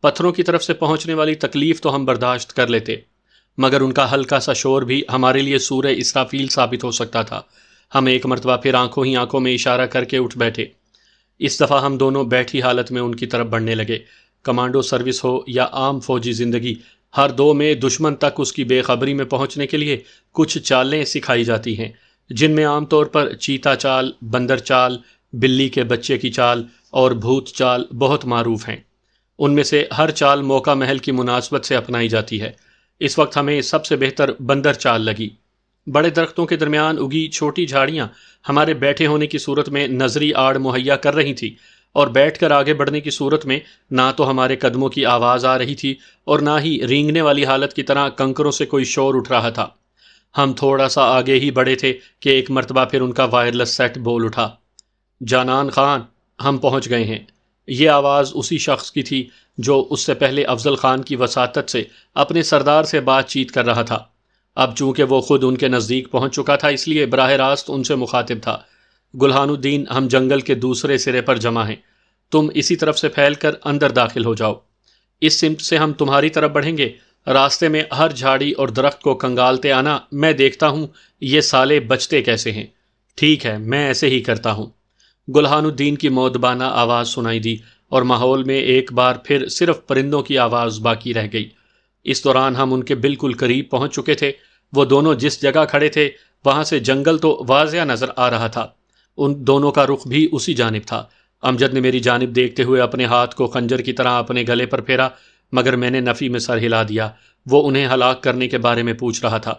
پتھروں کی طرف سے پہنچنے والی تکلیف تو ہم برداشت کر لیتے، مگر ان کا ہلکا سا شور بھی ہمارے لیے سورہ اسرافیل ثابت ہو سکتا تھا۔ ہم ایک مرتبہ پھر آنکھوں ہی آنکھوں میں اشارہ کر کے اٹھ بیٹھے۔ اس دفعہ ہم دونوں بیٹھی حالت میں ان کی طرف بڑھنے لگے۔ کمانڈو سروس ہو یا عام فوجی زندگی، ہر دو میں دشمن تک اس کی بے خبری میں پہنچنے کے لیے کچھ چالیں سکھائی جاتی ہیں، جن میں عام طور پر چیتا چال، بندر چال، بلی کے بچے کی چال اور بھوت چال بہت معروف ہیں۔ ان میں سے ہر چال موقع محل کی مناسبت سے اپنائی جاتی ہے۔ اس وقت ہمیں سب سے بہتر بندر چال لگی۔ بڑے درختوں کے درمیان اگی چھوٹی جھاڑیاں ہمارے بیٹھے ہونے کی صورت میں نظری آڑ مہیا کر رہی تھی، اور بیٹھ کر آگے بڑھنے کی صورت میں نہ تو ہمارے قدموں کی آواز آ رہی تھی اور نہ ہی رینگنے والی حالت کی طرح کنکروں سے کوئی شور اٹھ رہا تھا۔ ہم تھوڑا سا آگے ہی بڑھے تھے کہ ایک مرتبہ پھر ان کا وائرلیس سیٹ بول اٹھا، جانان خان، ہم پہنچ گئے ہیں۔ یہ آواز اسی شخص کی تھی جو اس سے پہلے افضل خان کی وساطت سے اپنے سردار سے بات چیت کر رہا تھا۔ اب چونکہ وہ خود ان کے نزدیک پہنچ چکا تھا، اس لیے براہ راست ان سے مخاطب تھا۔ گلہان الدین، ہم جنگل کے دوسرے سرے پر جمع ہیں، تم اسی طرف سے پھیل کر اندر داخل ہو جاؤ۔ اس سمت سے ہم تمہاری طرف بڑھیں گے۔ راستے میں ہر جھاڑی اور درخت کو کنگالتے آنا، میں دیکھتا ہوں یہ سالے بچتے کیسے ہیں۔ ٹھیک ہے، میں ایسے ہی کرتا ہوں۔ گلہان الدین کی مؤدبانہ آواز سنائی دی اور ماحول میں ایک بار پھر صرف پرندوں کی آواز باقی رہ گئی۔ اس دوران ہم ان کے بالکل قریب پہنچ چکے تھے۔ وہ دونوں جس جگہ کھڑے تھے وہاں سے جنگل تو واضح نظر آ رہا تھا، ان دونوں کا رخ بھی اسی جانب تھا۔ امجد نے میری جانب دیکھتے ہوئے اپنے ہاتھ کو خنجر کی طرح اپنے گلے پر پھیرا، مگر میں نے نفی میں سر ہلا دیا۔ وہ انہیں ہلاک کرنے کے بارے میں پوچھ رہا تھا،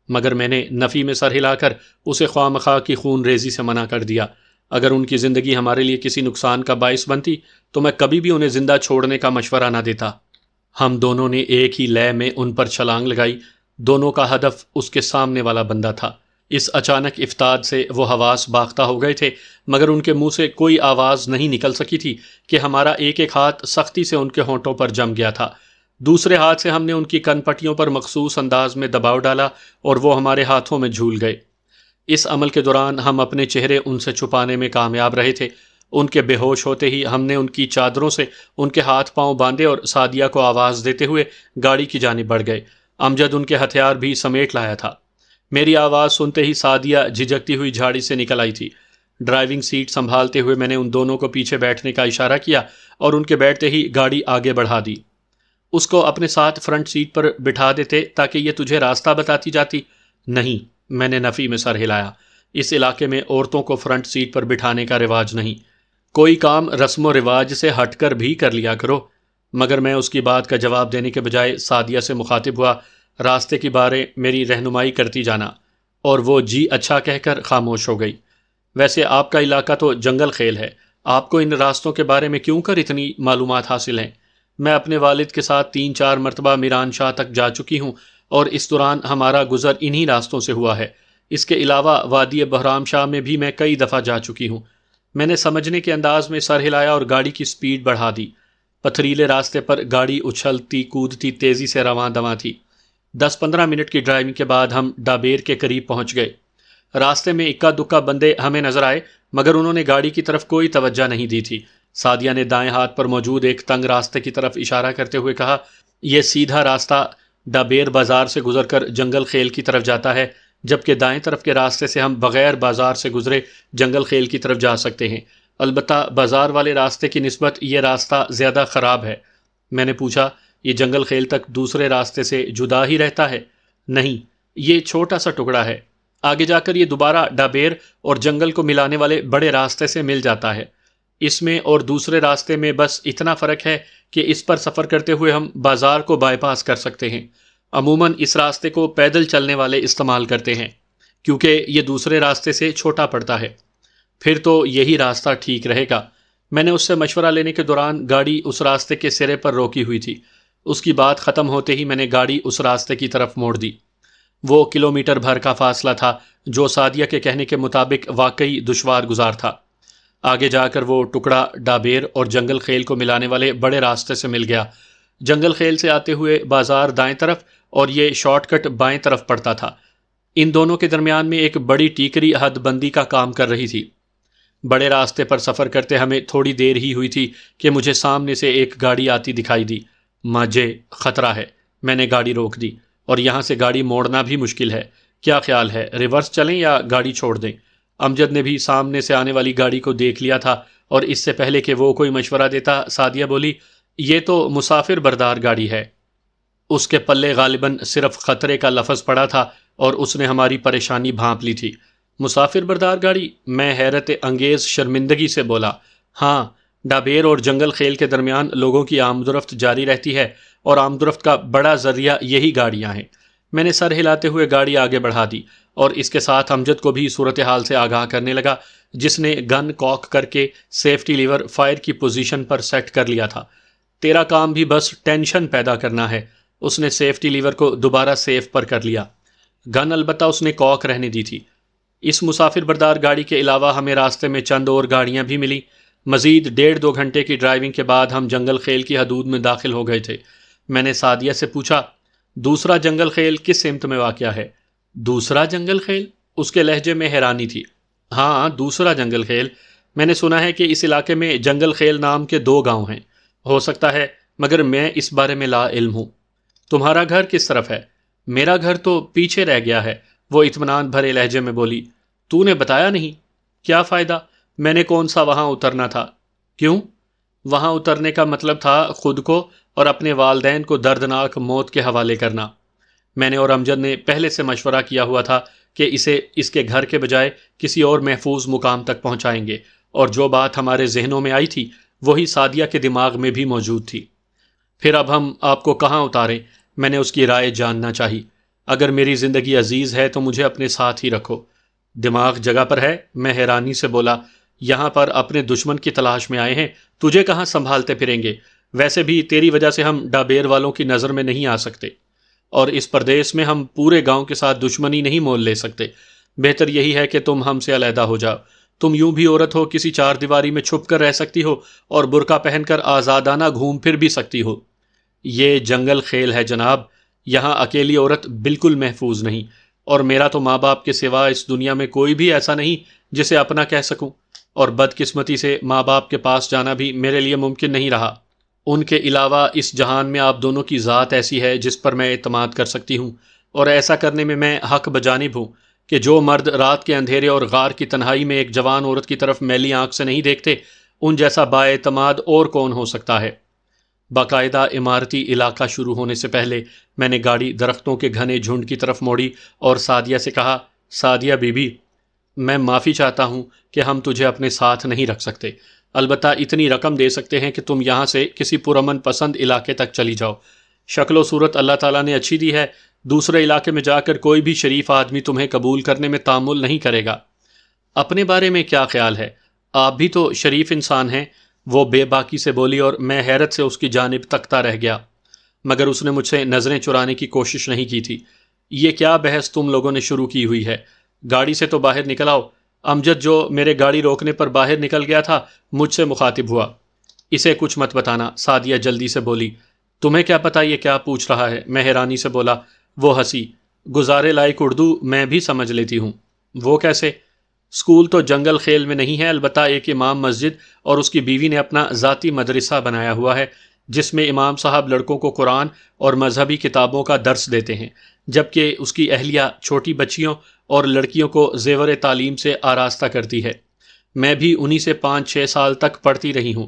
مگر میں نے نفی میں سر ہلا کر اسے خواہ مخواہ کی خون ریزی سے منع کر دیا۔ اگر ان کی زندگی ہمارے لیے کسی نقصان کا باعث بنتی تو میں کبھی بھی انہیں زندہ چھوڑنے کا مشورہ نہ دیتا۔ ہم دونوں نے ایک ہی لے میں ان پر چھلانگ لگائی۔ دونوں کا ہدف اس کے سامنے والا بندہ تھا۔ اس اچانک افتاد سے وہ حواس باختہ ہو گئے تھے، مگر ان کے منہ سے کوئی آواز نہیں نکل سکی تھی کہ ہمارا ایک ایک ہاتھ سختی سے ان کے ہونٹوں پر جم گیا تھا۔ دوسرے ہاتھ سے ہم نے ان کی کن پٹیوں پر مخصوص انداز میں دباؤ ڈالا اور وہ ہمارے ہاتھوں میں جھول گئے۔ اس عمل کے دوران ہم اپنے چہرے ان سے چھپانے میں کامیاب رہے تھے۔ ان کے بے ہوش ہوتے ہی ہم نے ان کی چادروں سے ان کے ہاتھ پاؤں باندھے اور سعدیہ کو آواز دیتے ہوئے گاڑی کی جانب بڑھ گئے۔ امجد ان کے ہتھیار بھی سمیٹ لایا تھا۔ میری آواز سنتے ہی سعدیہ جھجکتی ہوئی جھاڑی سے نکل آئی تھی۔ ڈرائیونگ سیٹ سنبھالتے ہوئے میں نے ان دونوں کو پیچھے بیٹھنے کا اشارہ کیا اور ان کے بیٹھتے ہی گاڑی آگے بڑھا دی۔ اس کو اپنے ساتھ فرنٹ سیٹ پر بٹھا دیتے تاکہ یہ تجھے راستہ بتاتی جاتی۔ نہیں، میں نے نفی میں سر ہلایا۔ اس علاقے میں عورتوں کو فرنٹ سیٹ پر بٹھانے کا رواج نہیں۔ کوئی کام رسم و رواج سے ہٹ کر بھی کر لیا کرو۔ مگر میں اس کی بات کا جواب دینے کے بجائے سعدیہ سے مخاطب ہوا، راستے کی بارے میری رہنمائی کرتی جانا، اور وہ جی اچھا کہہ کر خاموش ہو گئی۔ ویسے آپ کا علاقہ تو جنگل خیل ہے، آپ کو ان راستوں کے بارے میں کیوں کر اتنی معلومات حاصل ہیں؟ میں اپنے والد کے ساتھ 3-4 مرتبہ میران شاہ تک جا چکی ہوں، اور اس دوران ہمارا گزر انہی راستوں سے ہوا ہے۔ اس کے علاوہ وادی بہرام شاہ میں بھی میں کئی دفعہ جا چکی ہوں۔ میں نے سمجھنے کے انداز میں سر ہلایا اور گاڑی کی سپیڈ بڑھا دی۔ پتھریلے راستے پر گاڑی اچھلتی کودتی تیزی سے رواں دواں تھی۔ 10-15 منٹ کی ڈرائیونگ کے بعد ہم ڈابیر کے قریب پہنچ گئے۔ راستے میں اکا دکا بندے ہمیں نظر آئے، مگر انہوں نے گاڑی کی طرف کوئی توجہ نہیں دی تھی۔ سعدیہ نے دائیں ہاتھ پر موجود ایک تنگ راستے کی طرف اشارہ کرتے ہوئے کہا، یہ سیدھا راستہ ڈابیر بازار سے گزر کر جنگل خیل کی طرف جاتا ہے، جبکہ دائیں طرف کے راستے سے ہم بغیر بازار سے گزرے جنگل خیل کی طرف جا سکتے ہیں۔ البتہ بازار والے راستے کی نسبت یہ راستہ زیادہ خراب ہے۔ میں نے پوچھا، یہ جنگل خیل تک دوسرے راستے سے جدا ہی رہتا ہے؟ نہیں، یہ چھوٹا سا ٹکڑا ہے، آگے جا کر یہ دوبارہ ڈابیر اور جنگل کو ملانے والے بڑے راستے سے مل جاتا ہے۔ اس میں اور دوسرے راستے میں بس اتنا فرق ہے کہ اس پر سفر کرتے ہوئے ہم بازار کو بائی پاس کر سکتے ہیں۔ عموماً اس راستے کو پیدل چلنے والے استعمال کرتے ہیں، کیونکہ یہ دوسرے راستے سے چھوٹا پڑتا ہے۔ پھر تو یہی راستہ ٹھیک رہے گا۔ میں نے اس سے مشورہ لینے کے دوران گاڑی اس راستے کے سرے پر روکی ہوئی تھی۔ اس کی بات ختم ہوتے ہی میں نے گاڑی اس راستے کی طرف موڑ دی۔ وہ کلومیٹر بھر کا فاصلہ تھا، جو سعدیہ کے کہنے کے مطابق واقعی دشوار گزار تھا۔ آگے جا کر وہ ٹکڑا ڈابیر اور جنگل خیل کو ملانے والے بڑے راستے سے مل گیا۔ جنگل خیل سے آتے ہوئے بازار دائیں طرف اور یہ شارٹ کٹ بائیں طرف پڑتا تھا۔ ان دونوں کے درمیان میں ایک بڑی ٹیکری حد بندی کا کام کر رہی تھی۔ بڑے راستے پر سفر کرتے ہمیں تھوڑی دیر ہی ہوئی تھی کہ مجھے سامنے سے ایک گاڑی آتی دکھائی دی۔ ماجے، خطرہ ہے۔ میں نے گاڑی روک دی، اور یہاں سے گاڑی موڑنا بھی مشکل ہے۔ کیا خیال ہے، ریورس چلیں یا گاڑی چھوڑ دیں؟ امجد نے بھی سامنے سے آنے والی گاڑی کو دیکھ لیا تھا، اور اس سے پہلے کہ وہ کوئی مشورہ دیتا سعدیہ بولی، یہ تو مسافر بردار گاڑی ہے۔ اس کے پلے غالباً صرف خطرے کا لفظ پڑا تھا، اور اس نے ہماری پریشانی بھانپ لی تھی۔ مسافر بردار گاڑی؟ میں حیرت انگیز شرمندگی سے بولا۔ ہاں، ڈابیر اور جنگل خیل کے درمیان لوگوں کی آمد و رفت جاری رہتی ہے، اور آمد و رفت کا بڑا ذریعہ یہی گاڑیاں ہیں۔ میں نے سر ہلاتے ہوئے گاڑی آگے بڑھا دی، اور اس کے ساتھ امجد کو بھی صورتحال سے آگاہ کرنے لگا، جس نے گن کاک کر کے سیفٹی لیور فائر کی پوزیشن پر سیٹ کر لیا تھا۔ تیرا کام بھی بس ٹینشن پیدا کرنا ہے۔ اس نے سیفٹی لیور کو دوبارہ سیف پر کر لیا۔ گن البتہ اس نے کاک رہنے دی تھی۔ اس مسافر بردار گاڑی کے علاوہ ہمیں راستے میں چند اور گاڑیاں بھی ملی۔ مزید 1.5-2 گھنٹے کی ڈرائیونگ کے بعد ہم جنگل خیل کی حدود میں داخل ہو گئے تھے۔ میں نے سعدیہ سے پوچھا، دوسرا جنگل خیل کس سمت میں واقع ہے؟ دوسرا جنگل خیل؟ اس کے لہجے میں حیرانی تھی۔ ہاں، دوسرا جنگل خیل۔ میں نے سنا ہے کہ اس علاقے میں جنگل خیل نام کے 2 گاؤں ہیں۔ ہو سکتا ہے، مگر میں اس بارے میں لا علم ہوں۔ تمہارا گھر کس طرف ہے؟ میرا گھر تو پیچھے رہ گیا ہے، وہ اطمینان بھرے لہجے میں بولی۔ تو نے بتایا نہیں؟ کیا فائدہ، میں نے کون سا وہاں اترنا تھا؟ کیوں؟ وہاں اترنے کا مطلب تھا خود کو اور اپنے والدین کو دردناک موت کے حوالے کرنا۔ میں نے اور امجد نے پہلے سے مشورہ کیا ہوا تھا کہ اسے اس کے گھر کے بجائے کسی اور محفوظ مقام تک پہنچائیں گے، اور جو بات ہمارے ذہنوں میں آئی تھی وہی سعدیہ کے دماغ میں بھی موجود تھی۔ پھر اب ہم آپ کو کہاں اتاریں؟ میں نے اس کی رائے جاننا چاہی۔ اگر میری زندگی عزیز ہے تو مجھے اپنے ساتھ ہی رکھو۔ دماغ جگہ پر ہے؟ میں حیرانی سے بولا۔ یہاں پر اپنے دشمن کی تلاش میں آئے ہیں، تجھے کہاں سنبھالتے پھریں گے؟ ویسے بھی تیری وجہ سے ہم ڈابیر والوں کی نظر میں نہیں آ سکتے، اور اس پردیس میں ہم پورے گاؤں کے ساتھ دشمنی نہیں مول لے سکتے۔ بہتر یہی ہے کہ تم ہم سے علیحدہ ہو جاؤ۔ تم یوں بھی عورت ہو، کسی 4 دیواری میں چھپ کر رہ سکتی ہو، اور برقع پہن کر آزادانہ گھوم پھر بھی سکتی ہو۔ یہ جنگل خیل ہے جناب، یہاں اکیلی عورت بالکل محفوظ نہیں، اور میرا تو ماں باپ کے سوا اس دنیا میں کوئی بھی ایسا نہیں جسے اپنا کہہ سکوں، اور بدقسمتی سے ماں باپ کے پاس جانا بھی میرے لیے ممکن نہیں رہا۔ ان کے علاوہ اس جہان میں آپ دونوں کی ذات ایسی ہے جس پر میں اعتماد کر سکتی ہوں، اور ایسا کرنے میں میں حق بجانب ہوں کہ جو مرد رات کے اندھیرے اور غار کی تنہائی میں ایک جوان عورت کی طرف میلی آنکھ سے نہیں دیکھتے، ان جیسا با اعتماد اور کون ہو سکتا ہے؟ باقاعدہ عمارتی علاقہ شروع ہونے سے پہلے میں نے گاڑی درختوں کے گھنے جھنڈ کی طرف موڑی اور سعدیہ سے کہا، سعدیہ بی بی، میں معافی چاہتا ہوں کہ ہم تجھے اپنے ساتھ نہیں رکھ سکتے، البتہ اتنی رقم دے سکتے ہیں کہ تم یہاں سے کسی پرامن پسند علاقے تک چلی جاؤ۔ شکل و صورت اللہ تعالیٰ نے اچھی دی ہے، دوسرے علاقے میں جا کر کوئی بھی شریف آدمی تمہیں قبول کرنے میں تامل نہیں کرے گا۔ اپنے بارے میں کیا خیال ہے؟ آپ بھی تو شریف انسان ہیں، وہ بے باکی سے بولی اور میں حیرت سے اس کی جانب تکتا رہ گیا، مگر اس نے مجھ سے نظریں چرانے کی کوشش نہیں کی تھی۔ یہ کیا بحث تم لوگوں نے شروع کی ہوئی ہے؟ گاڑی سے تو باہر نکل آؤ۔ امجد جو میرے گاڑی روکنے پر باہر نکل گیا تھا مجھ سے مخاطب ہوا۔ اسے کچھ مت بتانا، سعدیہ جلدی سے بولی۔ تمہیں کیا پتا یہ کیا پوچھ رہا ہے؟ میں حیرانی سے بولا۔ وہ ہنسی۔ گزارے لائق اردو میں بھی سمجھ لیتی ہوں۔ وہ کیسے؟ اسکول تو جنگل خیل میں نہیں ہے، البتہ ایک امام مسجد اور اس کی بیوی نے اپنا ذاتی مدرسہ بنایا ہوا ہے جس میں امام صاحب لڑکوں کو قرآن اور مذہبی کتابوں کا درس دیتے ہیں، جبکہ اس کی اہلیہ چھوٹی بچیوں اور لڑکیوں کو زیور تعلیم سے آراستہ کرتی ہے۔ میں بھی انہی سے 5-6 سال تک پڑھتی رہی ہوں۔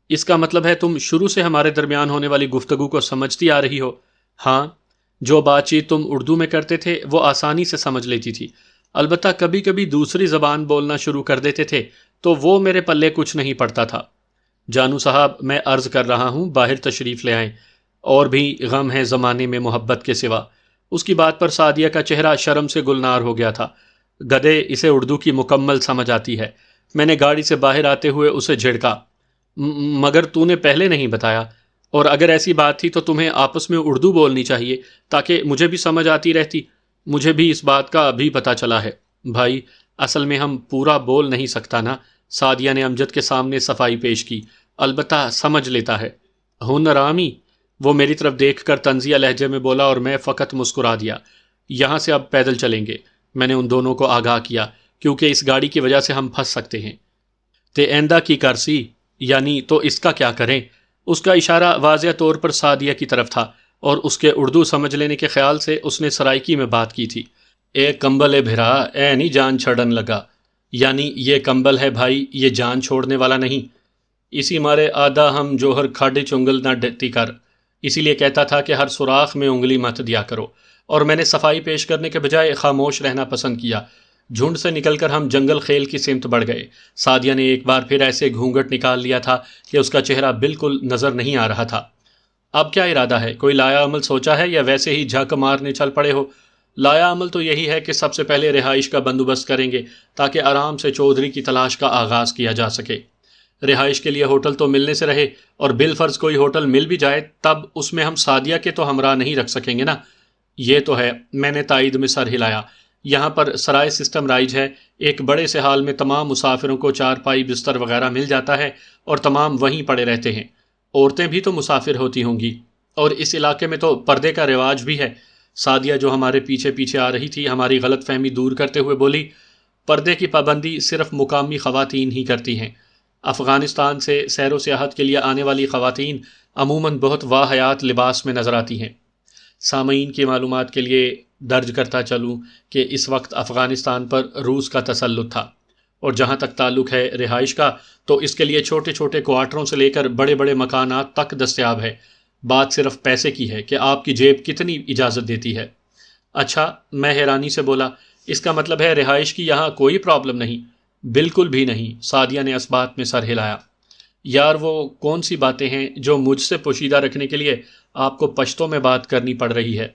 اس کا مطلب ہے تم شروع سے ہمارے درمیان ہونے والی گفتگو کو سمجھتی آ رہی ہو؟ ہاں، جو بات چیت تم اردو میں کرتے تھے وہ آسانی سے سمجھ لیتی تھی، البتہ کبھی کبھی دوسری زبان بولنا شروع کر دیتے تھے تو وہ میرے پلے کچھ نہیں پڑتا تھا۔ جانو صاحب، میں عرض کر رہا ہوں باہر تشریف لے آئیں، اور بھی غم ہے زمانے میں محبت کے سوا۔ اس کی بات پر سعدیہ کا چہرہ شرم سے گلنار ہو گیا تھا۔ گدھے، اسے اردو کی مکمل سمجھ آتی ہے۔ میں نے گاڑی سے باہر آتے ہوئے اسے جھڑکا۔ مگر تو نے پہلے نہیں بتایا، اور اگر ایسی بات تھی تو تمہیں آپس میں اردو بولنی چاہیے تاکہ مجھے بھی سمجھ آتی رہتی۔ مجھے بھی اس بات کا ابھی پتہ چلا ہے۔ بھائی، اصل میں ہم پورا بول نہیں سکتا نا، سعدیہ نے امجد کے سامنے صفائی پیش کی، البتہ سمجھ لیتا ہے۔ ہنرامی، وہ میری طرف دیکھ کر طنزیہ لہجے میں بولا اور میں فقط مسکرا دیا۔ یہاں سے اب پیدل چلیں گے، میں نے ان دونوں کو آگاہ کیا، کیونکہ اس گاڑی کی وجہ سے ہم پھنس سکتے ہیں۔ تے ایندہ کی کرسی، یعنی تو اس کا کیا کریں؟ اس کا اشارہ واضح طور پر سعدیہ کی طرف تھا، اور اس کے اردو سمجھ لینے کے خیال سے اس نے سرائکی میں بات کی تھی۔ اے کمبل اے بھرا، اے نہیں جان چھڑن لگا، یعنی یہ کمبل ہے بھائی، یہ جان چھوڑنے والا نہیں۔ اسی مارے آدھا ہم جوہر کھاڑے چنگل نہ ڈتی کر، اسی لیے کہتا تھا کہ ہر سوراخ میں انگلی مت دیا کرو، اور میں نے صفائی پیش کرنے کے بجائے خاموش رہنا پسند کیا۔ جھنڈ سے نکل کر ہم جنگل خیل کی سمت بڑھ گئے۔ سعدیہ نے ایک بار پھر ایسے گھونگھٹ نکال لیا تھا کہ اس کا چہرہ بالکل نظر نہیں آ رہا تھا۔ اب کیا ارادہ ہے؟ کوئی لایا عمل سوچا ہے یا ویسے ہی جھک مارنے چل پڑے ہو؟ لایا عمل تو یہی ہے کہ سب سے پہلے رہائش کا بندوبست کریں گے تاکہ آرام سے چودھری کی تلاش کا آغاز کیا جا سکے۔ رہائش کے لیے ہوٹل تو ملنے سے رہے، اور بالفرض کوئی ہوٹل مل بھی جائے تب اس میں ہم سعدیہ کے تو ہمراہ نہیں رکھ سکیں گے نا۔ یہ تو ہے، میں نے تائید میں سر ہلایا۔ یہاں پر سرائے سسٹم رائج ہے، ایک بڑے سے ہال میں تمام مسافروں کو چارپائی بستر وغیرہ مل جاتا ہے اور تمام وہیں پڑے رہتے ہیں۔ عورتیں بھی تو مسافر ہوتی ہوں گی، اور اس علاقے میں تو پردے کا رواج بھی ہے۔ سعدیہ جو ہمارے پیچھے پیچھے آ رہی تھی ہماری غلط فہمی دور کرتے ہوئے بولی، پردے کی پابندی صرف مقامی خواتین ہی کرتی ہیں۔ افغانستان سے سیر و سیاحت کے لیے آنے والی خواتین عموماً بہت واحیات لباس میں نظر آتی ہیں۔ سامعین کی معلومات کے لیے درج کرتا چلوں کہ اس وقت افغانستان پر روس کا تسلط تھا، اور جہاں تک تعلق ہے رہائش کا تو اس کے لیے چھوٹے چھوٹے کوارٹروں سے لے کر بڑے بڑے مکانات تک دستیاب ہے۔ بات صرف پیسے کی ہے کہ آپ کی جیب کتنی اجازت دیتی ہے۔ اچھا، میں حیرانی سے بولا، اس کا مطلب ہے رہائش کی یہاں کوئی پرابلم نہیں؟ بالکل بھی نہیں، سعدیہ نے اس بات میں سر ہلایا۔ یار، وہ کون سی باتیں ہیں جو مجھ سے پوشیدہ رکھنے کے لیے آپ کو پشتوں میں بات کرنی پڑ رہی ہے؟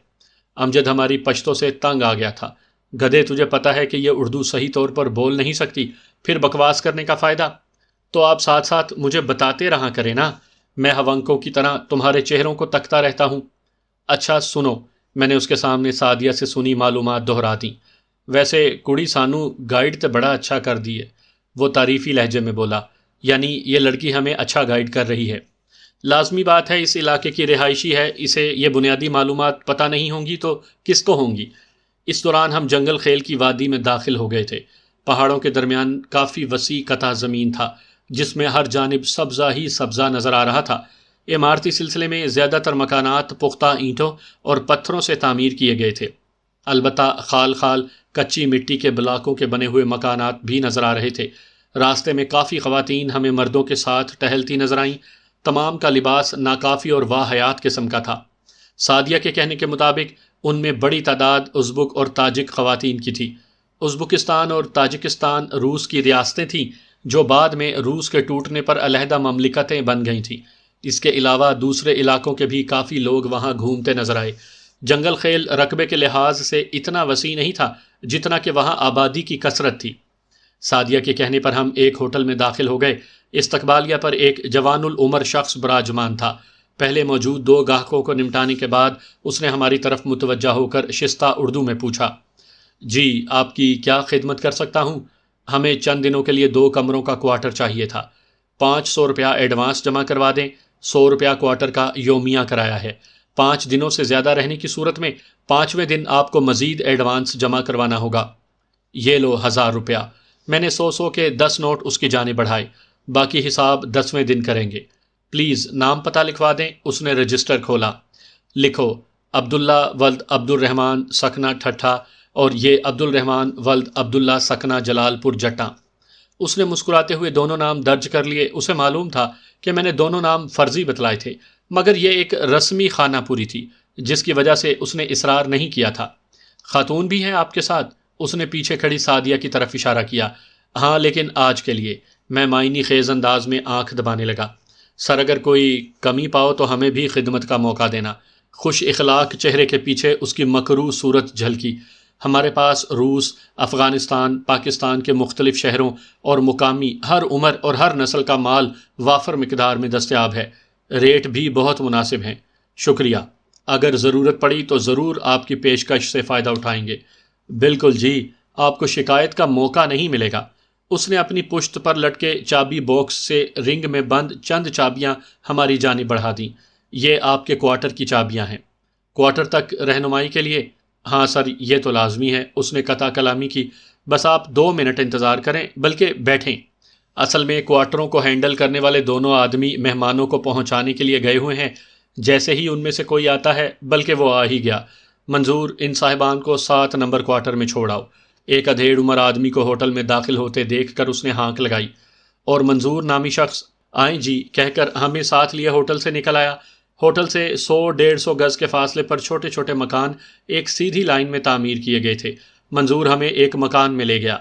امجد ہماری پشتوں سے تنگ آ گیا تھا۔ گدھے، تجھے پتا ہے کہ یہ اردو صحیح طور پر بول نہیں سکتی، پھر بکواس کرنے کا فائدہ؟ تو آپ ساتھ ساتھ مجھے بتاتے رہا کریں نا، میں ہونکوں کی طرح تمہارے چہروں کو تکتا رہتا ہوں۔ اچھا سنو، میں نے اس کے سامنے سعدیہ سے سنی معلومات دہرا دیں۔ ویسے کڑی سانو گائیڈ تے بڑا اچھا کر دی ہے، وہ تعریفی لہجے میں بولا، یعنی یہ لڑکی ہمیں اچھا گائیڈ کر رہی ہے۔ لازمی بات ہے، اس علاقے کی رہائشی ہے، اسے یہ بنیادی معلومات پتہ نہیں ہوں گی تو کس کو ہوں گی؟ اس دوران ہم جنگل خیل کی وادی میں داخل ہو گئے تھے۔ پہاڑوں کے درمیان کافی وسیع قطع زمین تھا جس میں ہر جانب سبزہ ہی سبزہ نظر آ رہا تھا۔ عمارتی سلسلے میں زیادہ تر مکانات پختہ اینٹوں اور پتھروں سے تعمیر کیے گئے تھے، البتہ خال خال کچی مٹی کے بلاکوں کے بنے ہوئے مکانات بھی نظر آ رہے تھے۔ راستے میں کافی خواتین ہمیں مردوں کے ساتھ ٹہلتی نظر آئیں۔ تمام کا لباس ناکافی اور واحیات قسم کا تھا۔ سعدیہ کے کہنے کے مطابق ان میں بڑی تعداد ازبک اور تاجک خواتین کی تھی۔ ازبکستان اور تاجکستان روس کی ریاستیں تھیں جو بعد میں روس کے ٹوٹنے پر علیحدہ مملکتیں بن گئی تھیں۔ اس کے علاوہ دوسرے علاقوں کے بھی کافی لوگ وہاں گھومتے نظر آئے۔ جنگل خیل رقبے کے لحاظ سے اتنا وسیع نہیں تھا جتنا کہ وہاں آبادی کی کثرت تھی۔ سعدیہ کے کہنے پر ہم ایک ہوٹل میں داخل ہو گئے۔ استقبالیہ پر ایک جوان العمر شخص براجمان تھا۔ پہلے موجود 2 گاہکوں کو نمٹانے کے بعد اس نے ہماری طرف متوجہ ہو کر شستہ اردو میں پوچھا، جی آپ کی کیا خدمت کر سکتا ہوں؟ ہمیں چند دنوں کے لیے 2 کمروں کا کوارٹر چاہیے تھا۔ 500 روپیہ ایڈوانس جمع کروا دیں، 100 روپیہ کوارٹر کا یومیہ کرایہ ہے۔ 5 دنوں سے زیادہ رہنے کی صورت میں 5ویں دن آپ کو مزید ایڈوانس جمع کروانا ہوگا۔ یہ لو 1000 روپیہ۔ میں نے 100 کے 10 نوٹ اس کی جانب بڑھائے۔ باقی حساب 10ویں دن کریں گے۔ پلیز نام پتہ لکھوا دیں۔ اس نے رجسٹر کھولا۔ لکھو عبداللہ ولد عبد الرحمن سکنہ ٹھٹھا اور یہ عبد الرحمن ولد عبداللہ سکنہ جلال پور جٹاں۔ اس نے مسکراتے ہوئے دونوں نام درج کر لیے۔ اسے معلوم تھا کہ میں نے دونوں نام فرضی بتلائے تھے، مگر یہ ایک رسمی خانہ پوری تھی جس کی وجہ سے اس نے اصرار نہیں کیا تھا۔ خاتون بھی ہیں آپ کے ساتھ؟ اس نے پیچھے کھڑی سعدیہ کی طرف اشارہ کیا۔ ہاں لیکن آج کے لیے۔ میں معنی خیز انداز میں آنکھ دبانے لگا۔ سر اگر کوئی کمی پاؤ تو ہمیں بھی خدمت کا موقع دینا۔ خوش اخلاق چہرے کے پیچھے اس کی مکروہ صورت جھلکی۔ ہمارے پاس روس، افغانستان، پاکستان کے مختلف شہروں اور مقامی ہر عمر اور ہر نسل کا مال وافر مقدار میں دستیاب ہے۔ ریٹ بھی بہت مناسب ہیں۔ شکریہ۔ اگر ضرورت پڑی تو ضرور آپ کی پیشکش سے فائدہ اٹھائیں گے۔ بالکل جی، آپ کو شکایت کا موقع نہیں ملے گا۔ اس نے اپنی پشت پر لٹکے چابی باکس سے رنگ میں بند چند چابیاں ہماری جانب بڑھا دیں۔ یہ آپ کے کوارٹر کی چابیاں ہیں۔ کوارٹر تک رہنمائی کے لیے؟ ہاں سر، یہ تو لازمی ہے۔ اس نے قطع کلامی کی۔ بس آپ 2 منٹ انتظار کریں، بلکہ بیٹھیں۔ اصل میں کوارٹروں کو ہینڈل کرنے والے دونوں آدمی مہمانوں کو پہنچانے کے لیے گئے ہوئے ہیں۔ جیسے ہی ان میں سے کوئی آتا ہے، بلکہ وہ آ ہی گیا، منظور ان صاحبان کو 7 نمبر کوارٹر میں چھوڑ آؤ۔ ایک ادھیڑ عمر آدمی کو ہوٹل میں داخل ہوتے دیکھ کر اس نے ہانک لگائی، اور منظور نامی شخص آئیں جی کہہ کر ہمیں ساتھ لیے ہوٹل سے نکل آیا۔ ہوٹل سے 100-150 گز کے فاصلے پر چھوٹے چھوٹے مکان ایک سیدھی لائن میں تعمیر کیے گئے تھے۔ منظور ہمیں ایک مکان میں لے گیا۔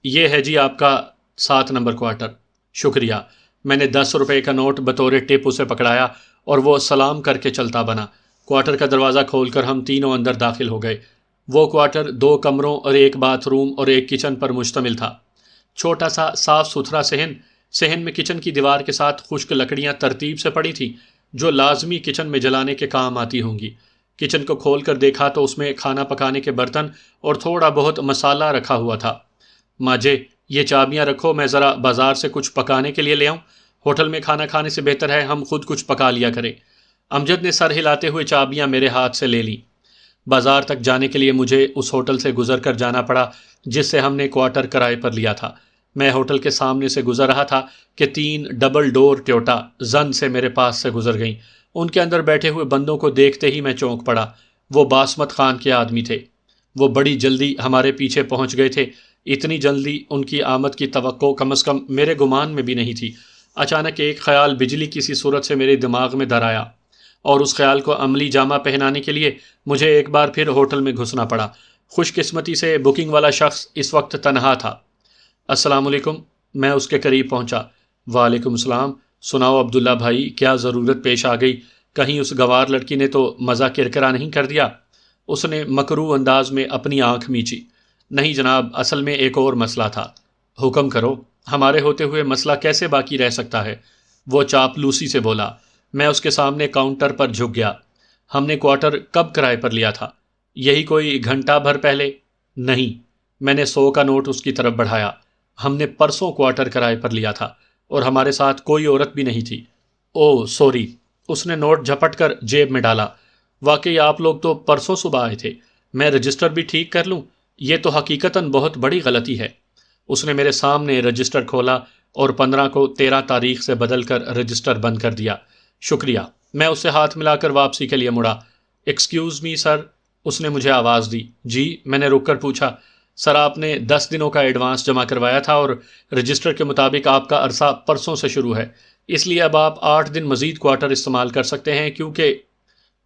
یہ ہے جی آپ کا 7 نمبر کوارٹر۔ شکریہ۔ میں نے 10 روپے کا نوٹ بطور ٹپ اسے پکڑایا اور وہ سلام کر کے چلتا بنا۔ کوارٹر کا دروازہ کھول کر ہم تینوں اندر داخل ہو گئے۔ وہ کوارٹر 2 کمروں اور ایک باتھ روم اور ایک کچن پر مشتمل تھا۔ چھوٹا سا صاف ستھرا صحن میں کچن کی دیوار کے ساتھ خشک لکڑیاں ترتیب سے پڑی تھیں جو لازمی کچن میں جلانے کے کام آتی ہوں گی۔ کچن کو کھول کر دیکھا تو اس میں کھانا پکانے کے برتن اور تھوڑا بہت مسالہ رکھا ہوا تھا۔ ماجے، یہ چابیاں رکھو، میں ذرا بازار سے کچھ پکانے کے لیے لے آؤں۔ ہوٹل میں کھانا کھانے سے بہتر ہے ہم خود کچھ پکا لیا کریں۔ امجد نے سر ہلاتے ہوئے چابیاں میرے ہاتھ سے لے لیں۔ بازار تک جانے کے لیے مجھے اس ہوٹل سے گزر کر جانا پڑا جس سے ہم نے کوارٹر کرائے پر لیا تھا۔ میں ہوٹل کے سامنے سے گزر رہا تھا کہ 3 ڈبل ڈور ٹویوٹا زن سے میرے پاس سے گزر گئیں۔ ان کے اندر بیٹھے ہوئے بندوں کو دیکھتے ہی میں چونک پڑا۔ وہ باسمت خان کے آدمی تھے۔ وہ بڑی جلدی ہمارے پیچھے پہنچ گئے تھے۔ اتنی جلدی ان کی آمد کی توقع کم از کم میرے گمان میں بھی نہیں تھی۔ اچانک ایک خیال بجلی کسی صورت سے میرے دماغ میں در آیا، اور اس خیال کو عملی جامہ پہنانے کے لیے مجھے ایک بار پھر ہوٹل میں گھسنا پڑا۔ خوش قسمتی سے بکنگ والا شخص اس وقت تنہا تھا۔ السلام علیکم۔ میں اس کے قریب پہنچا۔ وعلیکم السلام۔ سناؤ عبداللہ بھائی، کیا ضرورت پیش آ گئی؟ کہیں اس گوار لڑکی نے تو مزہ کرکرا نہیں کر دیا؟ اس نے مکروہ انداز میں اپنی آنکھ میچی۔ نہیں جناب، اصل میں ایک اور مسئلہ تھا۔ حکم کرو۔ ہمارے ہوتے ہوئے مسئلہ کیسے باقی رہ سکتا ہے؟ وہ چاپلوسی سے بولا۔ میں اس کے سامنے کاؤنٹر پر جھک گیا۔ ہم نے کوارٹر کب کرائے پر لیا تھا؟ یہی کوئی گھنٹہ بھر پہلے؟ نہیں۔ میں نے 100 کا نوٹ اس کی طرف بڑھایا۔ ہم نے پرسوں کوارٹر کرائے پر لیا تھا اور ہمارے ساتھ کوئی عورت بھی نہیں تھی۔ اوہ سوری۔ اس نے نوٹ جھپٹ کر جیب میں ڈالا۔ واقعی آپ لوگ تو پرسوں صبح آئے تھے۔ میں رجسٹر بھی ٹھیک کر لوں؟ یہ تو حقیقتاً بہت بڑی غلطی ہے۔ اس نے میرے سامنے رجسٹر کھولا اور 15 کو 13 تاریخ سے بدل کر رجسٹر بند کر دیا۔ شکریہ۔ میں اس سے ہاتھ ملا کر واپسی کے لیے مڑا۔ ایکسکیوز می سر، اس نے مجھے آواز دی۔ جی؟ میں نے رک کر پوچھا۔ سر آپ نے 10 دنوں کا ایڈوانس جمع کروایا تھا اور رجسٹر کے مطابق آپ کا عرصہ پرسوں سے شروع ہے۔ اس لیے اب آپ 8 دن مزید کوارٹر استعمال کر سکتے ہیں کیونکہ…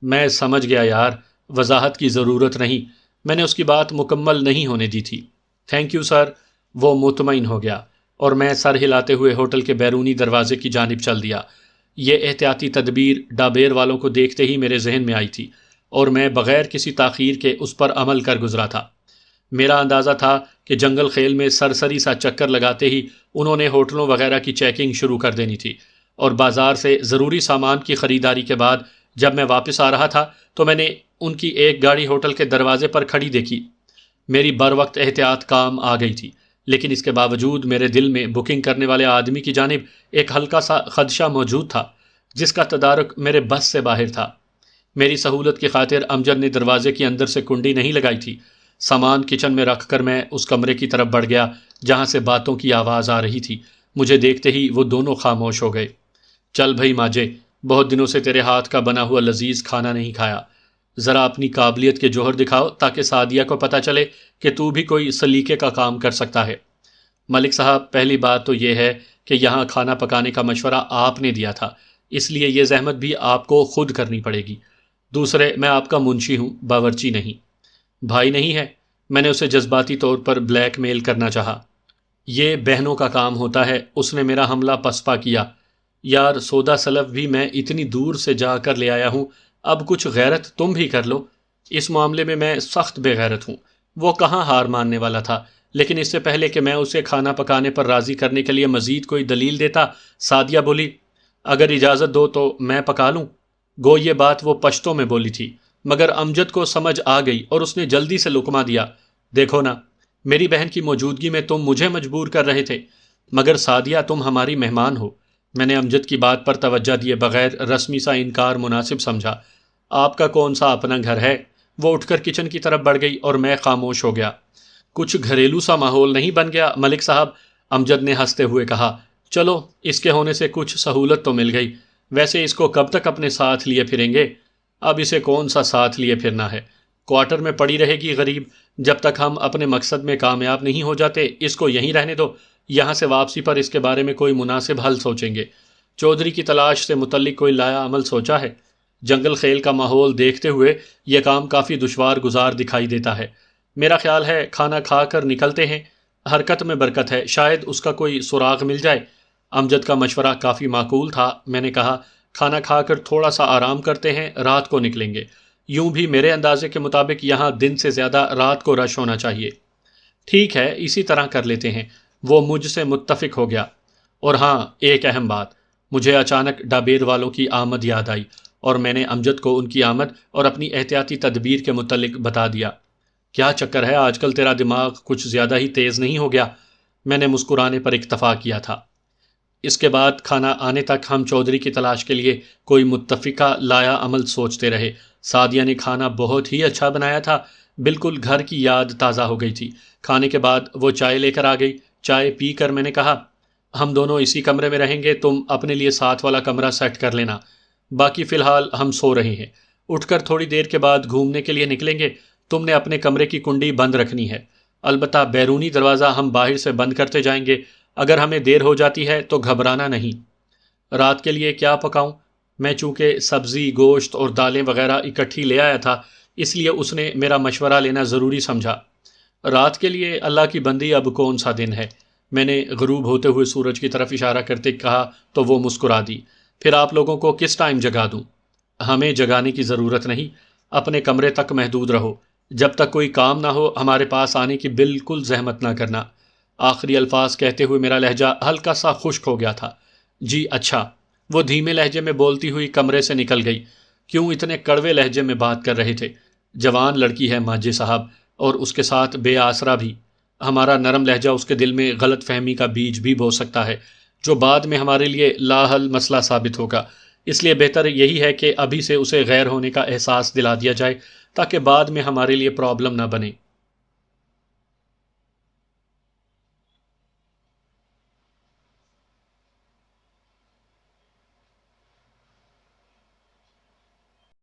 میں سمجھ گیا یار، وضاحت کی ضرورت نہیں، میں نے اس کی بات مکمل نہیں ہونے دی تھی۔ تھینک یو سر، وہ مطمئن ہو گیا اور میں سر ہلاتے ہوئے ہوٹل کے بیرونی دروازے کی جانب چل دیا۔ یہ احتیاطی تدبیر ڈابیر والوں کو دیکھتے ہی میرے ذہن میں آئی تھی اور میں بغیر کسی تاخیر کے اس پر عمل کر گزرا تھا۔ میرا اندازہ تھا کہ جنگل خیل میں سرسری سا چکر لگاتے ہی انہوں نے ہوٹلوں وغیرہ کی چیکنگ شروع کر دینی تھی، اور بازار سے ضروری سامان کی خریداری کے بعد جب میں واپس آ رہا تھا تو میں نے ان کی ایک گاڑی ہوٹل کے دروازے پر کھڑی دیکھی۔ میری بروقت احتیاط کام آ گئی تھی، لیکن اس کے باوجود میرے دل میں بکنگ کرنے والے آدمی کی جانب ایک ہلکا سا خدشہ موجود تھا جس کا تدارک میرے بس سے باہر تھا۔ میری سہولت کی خاطر امجد نے دروازے کی اندر سے کنڈی نہیں لگائی تھی۔ سامان کچن میں رکھ کر میں اس کمرے کی طرف بڑھ گیا جہاں سے باتوں کی آواز آ رہی تھی۔ مجھے دیکھتے ہی وہ دونوں خاموش ہو گئے۔ چل بھائی ماجے، بہت دنوں سے تیرے ہاتھ کا بنا ہوا لذیذ کھانا نہیں کھایا، ذرا اپنی قابلیت کے جوہر دکھاؤ تاکہ سعدیہ کو پتہ چلے کہ تو بھی کوئی سلیقے کا کام کر سکتا ہے۔ ملک صاحب، پہلی بات تو یہ ہے کہ یہاں کھانا پکانے کا مشورہ آپ نے دیا تھا، اس لیے یہ زحمت بھی آپ کو خود کرنی پڑے گی۔ دوسرے، میں آپ کا منشی ہوں، باورچی نہیں۔ بھائی نہیں ہے، میں نے اسے جذباتی طور پر بلیک میل کرنا چاہا۔ یہ بہنوں کا کام ہوتا ہے، اس نے میرا حملہ پسپا کیا۔ یار، سودا سلف بھی میں اتنی دور سے جا کر لے آیا ہوں، اب کچھ غیرت تم بھی کر لو۔ اس معاملے میں سخت بے غیرت ہوں۔ وہ کہاں ہار ماننے والا تھا، لیکن اس سے پہلے کہ میں اسے کھانا پکانے پر راضی کرنے کے لیے مزید کوئی دلیل دیتا، سعدیہ بولی، اگر اجازت دو تو میں پکا لوں۔ گو یہ بات وہ پشتوں میں بولی تھی، مگر امجد کو سمجھ آ گئی اور اس نے جلدی سے لقمہ دیا۔ دیکھو نا، میری بہن کی موجودگی میں تم مجھے مجبور کر رہے تھے، مگر سعدیہ تم ہماری مہمان ہو۔ میں نے امجد کی بات پر توجہ دیے بغیر رسمی سا انکار مناسب سمجھا۔ آپ کا کون سا اپنا گھر ہے؟ وہ اٹھ کر کچن کی طرف بڑھ گئی اور میں خاموش ہو گیا۔ کچھ گھریلو سا ماحول نہیں بن گیا ملک صاحب؟ امجد نے ہنستے ہوئے کہا۔ چلو، اس کے ہونے سے کچھ سہولت تو مل گئی۔ ویسے اس کو کب تک اپنے ساتھ لیے پھریں گے؟ اب اسے کون سا ساتھ لیے پھرنا ہے، کوارٹر میں پڑی رہے گی غریب، جب تک ہم اپنے مقصد میں کامیاب نہیں ہو جاتے۔ اس کو یہیں رہنے دو، یہاں سے واپسی پر اس کے بارے میں کوئی مناسب حل سوچیں گے۔ چودھری کی تلاش سے متعلق کوئی لایا عمل سوچا ہے؟ جنگل خیل کا ماحول دیکھتے ہوئے یہ کام کافی دشوار گزار دکھائی دیتا ہے۔ میرا خیال ہے کھانا کھا کر نکلتے ہیں، حرکت میں برکت ہے، شاید اس کا کوئی سراغ مل جائے۔ امجد کا مشورہ کافی معقول تھا۔ میں نے کہا، کھانا کھا کر تھوڑا سا آرام کرتے ہیں، رات کو نکلیں گے۔ یوں بھی میرے اندازے کے مطابق یہاں دن سے زیادہ رات کو رش ہونا چاہیے۔ ٹھیک ہے، اسی طرح کر لیتے ہیں، وہ مجھ سے متفق ہو گیا۔ اور ہاں، ایک اہم بات، مجھے اچانک ڈابیر والوں کی آمد یاد آئی اور میں نے امجد کو ان کی آمد اور اپنی احتیاطی تدبیر کے متعلق بتا دیا۔ کیا چکر ہے، آج کل تیرا دماغ کچھ زیادہ ہی تیز نہیں ہو گیا؟ میں نے مسکرانے پر اکتفا کیا تھا۔ اس کے بعد کھانا آنے تک ہم چودھری کی تلاش کے لیے کوئی متفقہ لایا عمل سوچتے رہے۔ سعدیہ نے کھانا بہت ہی اچھا بنایا تھا، بالکل گھر کی یاد تازہ ہو گئی تھی۔ کھانے کے بعد وہ چائے لے کر آ گئی۔ چائے پی کر میں نے کہا، ہم دونوں اسی کمرے میں رہیں گے، تم اپنے لیے ساتھ والا کمرہ سیٹ کر لینا، باقی فی الحال ہم سو رہے ہیں۔ اٹھ کر تھوڑی دیر کے بعد گھومنے کے لیے نکلیں گے۔ تم نے اپنے کمرے کی کنڈی بند رکھنی ہے، البتہ بیرونی دروازہ ہم باہر سے بند کرتے جائیں گے۔ اگر ہمیں دیر ہو جاتی ہے تو گھبرانا نہیں۔ رات کے لیے کیا پکاؤں؟ میں چونکہ سبزی، گوشت اور دالیں وغیرہ اکٹھی لے آیا تھا، اس لیے اس نے میرا مشورہ لینا ضروری سمجھا۔ رات کے لیے اللہ کی بندی، اب کون سا دن ہے؟ میں نے غروب ہوتے ہوئے سورج کی طرف اشارہ کرتے کہا تو وہ مسکرا دی۔ پھر آپ لوگوں کو کس ٹائم جگا دوں؟ ہمیں جگانے کی ضرورت نہیں، اپنے کمرے تک محدود رہو۔ جب تک کوئی کام نہ ہو ہمارے پاس آنے کی بالکل زحمت نہ کرنا۔ آخری الفاظ کہتے ہوئے میرا لہجہ ہلکا سا خشک ہو گیا تھا۔ جی اچھا، وہ دھیمے لہجے میں بولتی ہوئی کمرے سے نکل گئی۔ کیوں اتنے کڑوے لہجے میں بات کر رہے تھے؟ جوان لڑکی ہے ماجے صاحب، اور اس کے ساتھ بے آسرا بھی۔ ہمارا نرم لہجہ اس کے دل میں غلط فہمی کا بیج بھی بو سکتا ہے، جو بعد میں ہمارے لیے لا حل مسئلہ ثابت ہوگا۔ اس لیے بہتر یہی ہے کہ ابھی سے اسے غیر ہونے کا احساس دلا دیا جائے تاکہ بعد میں ہمارے لیے پرابلم نہ بنے۔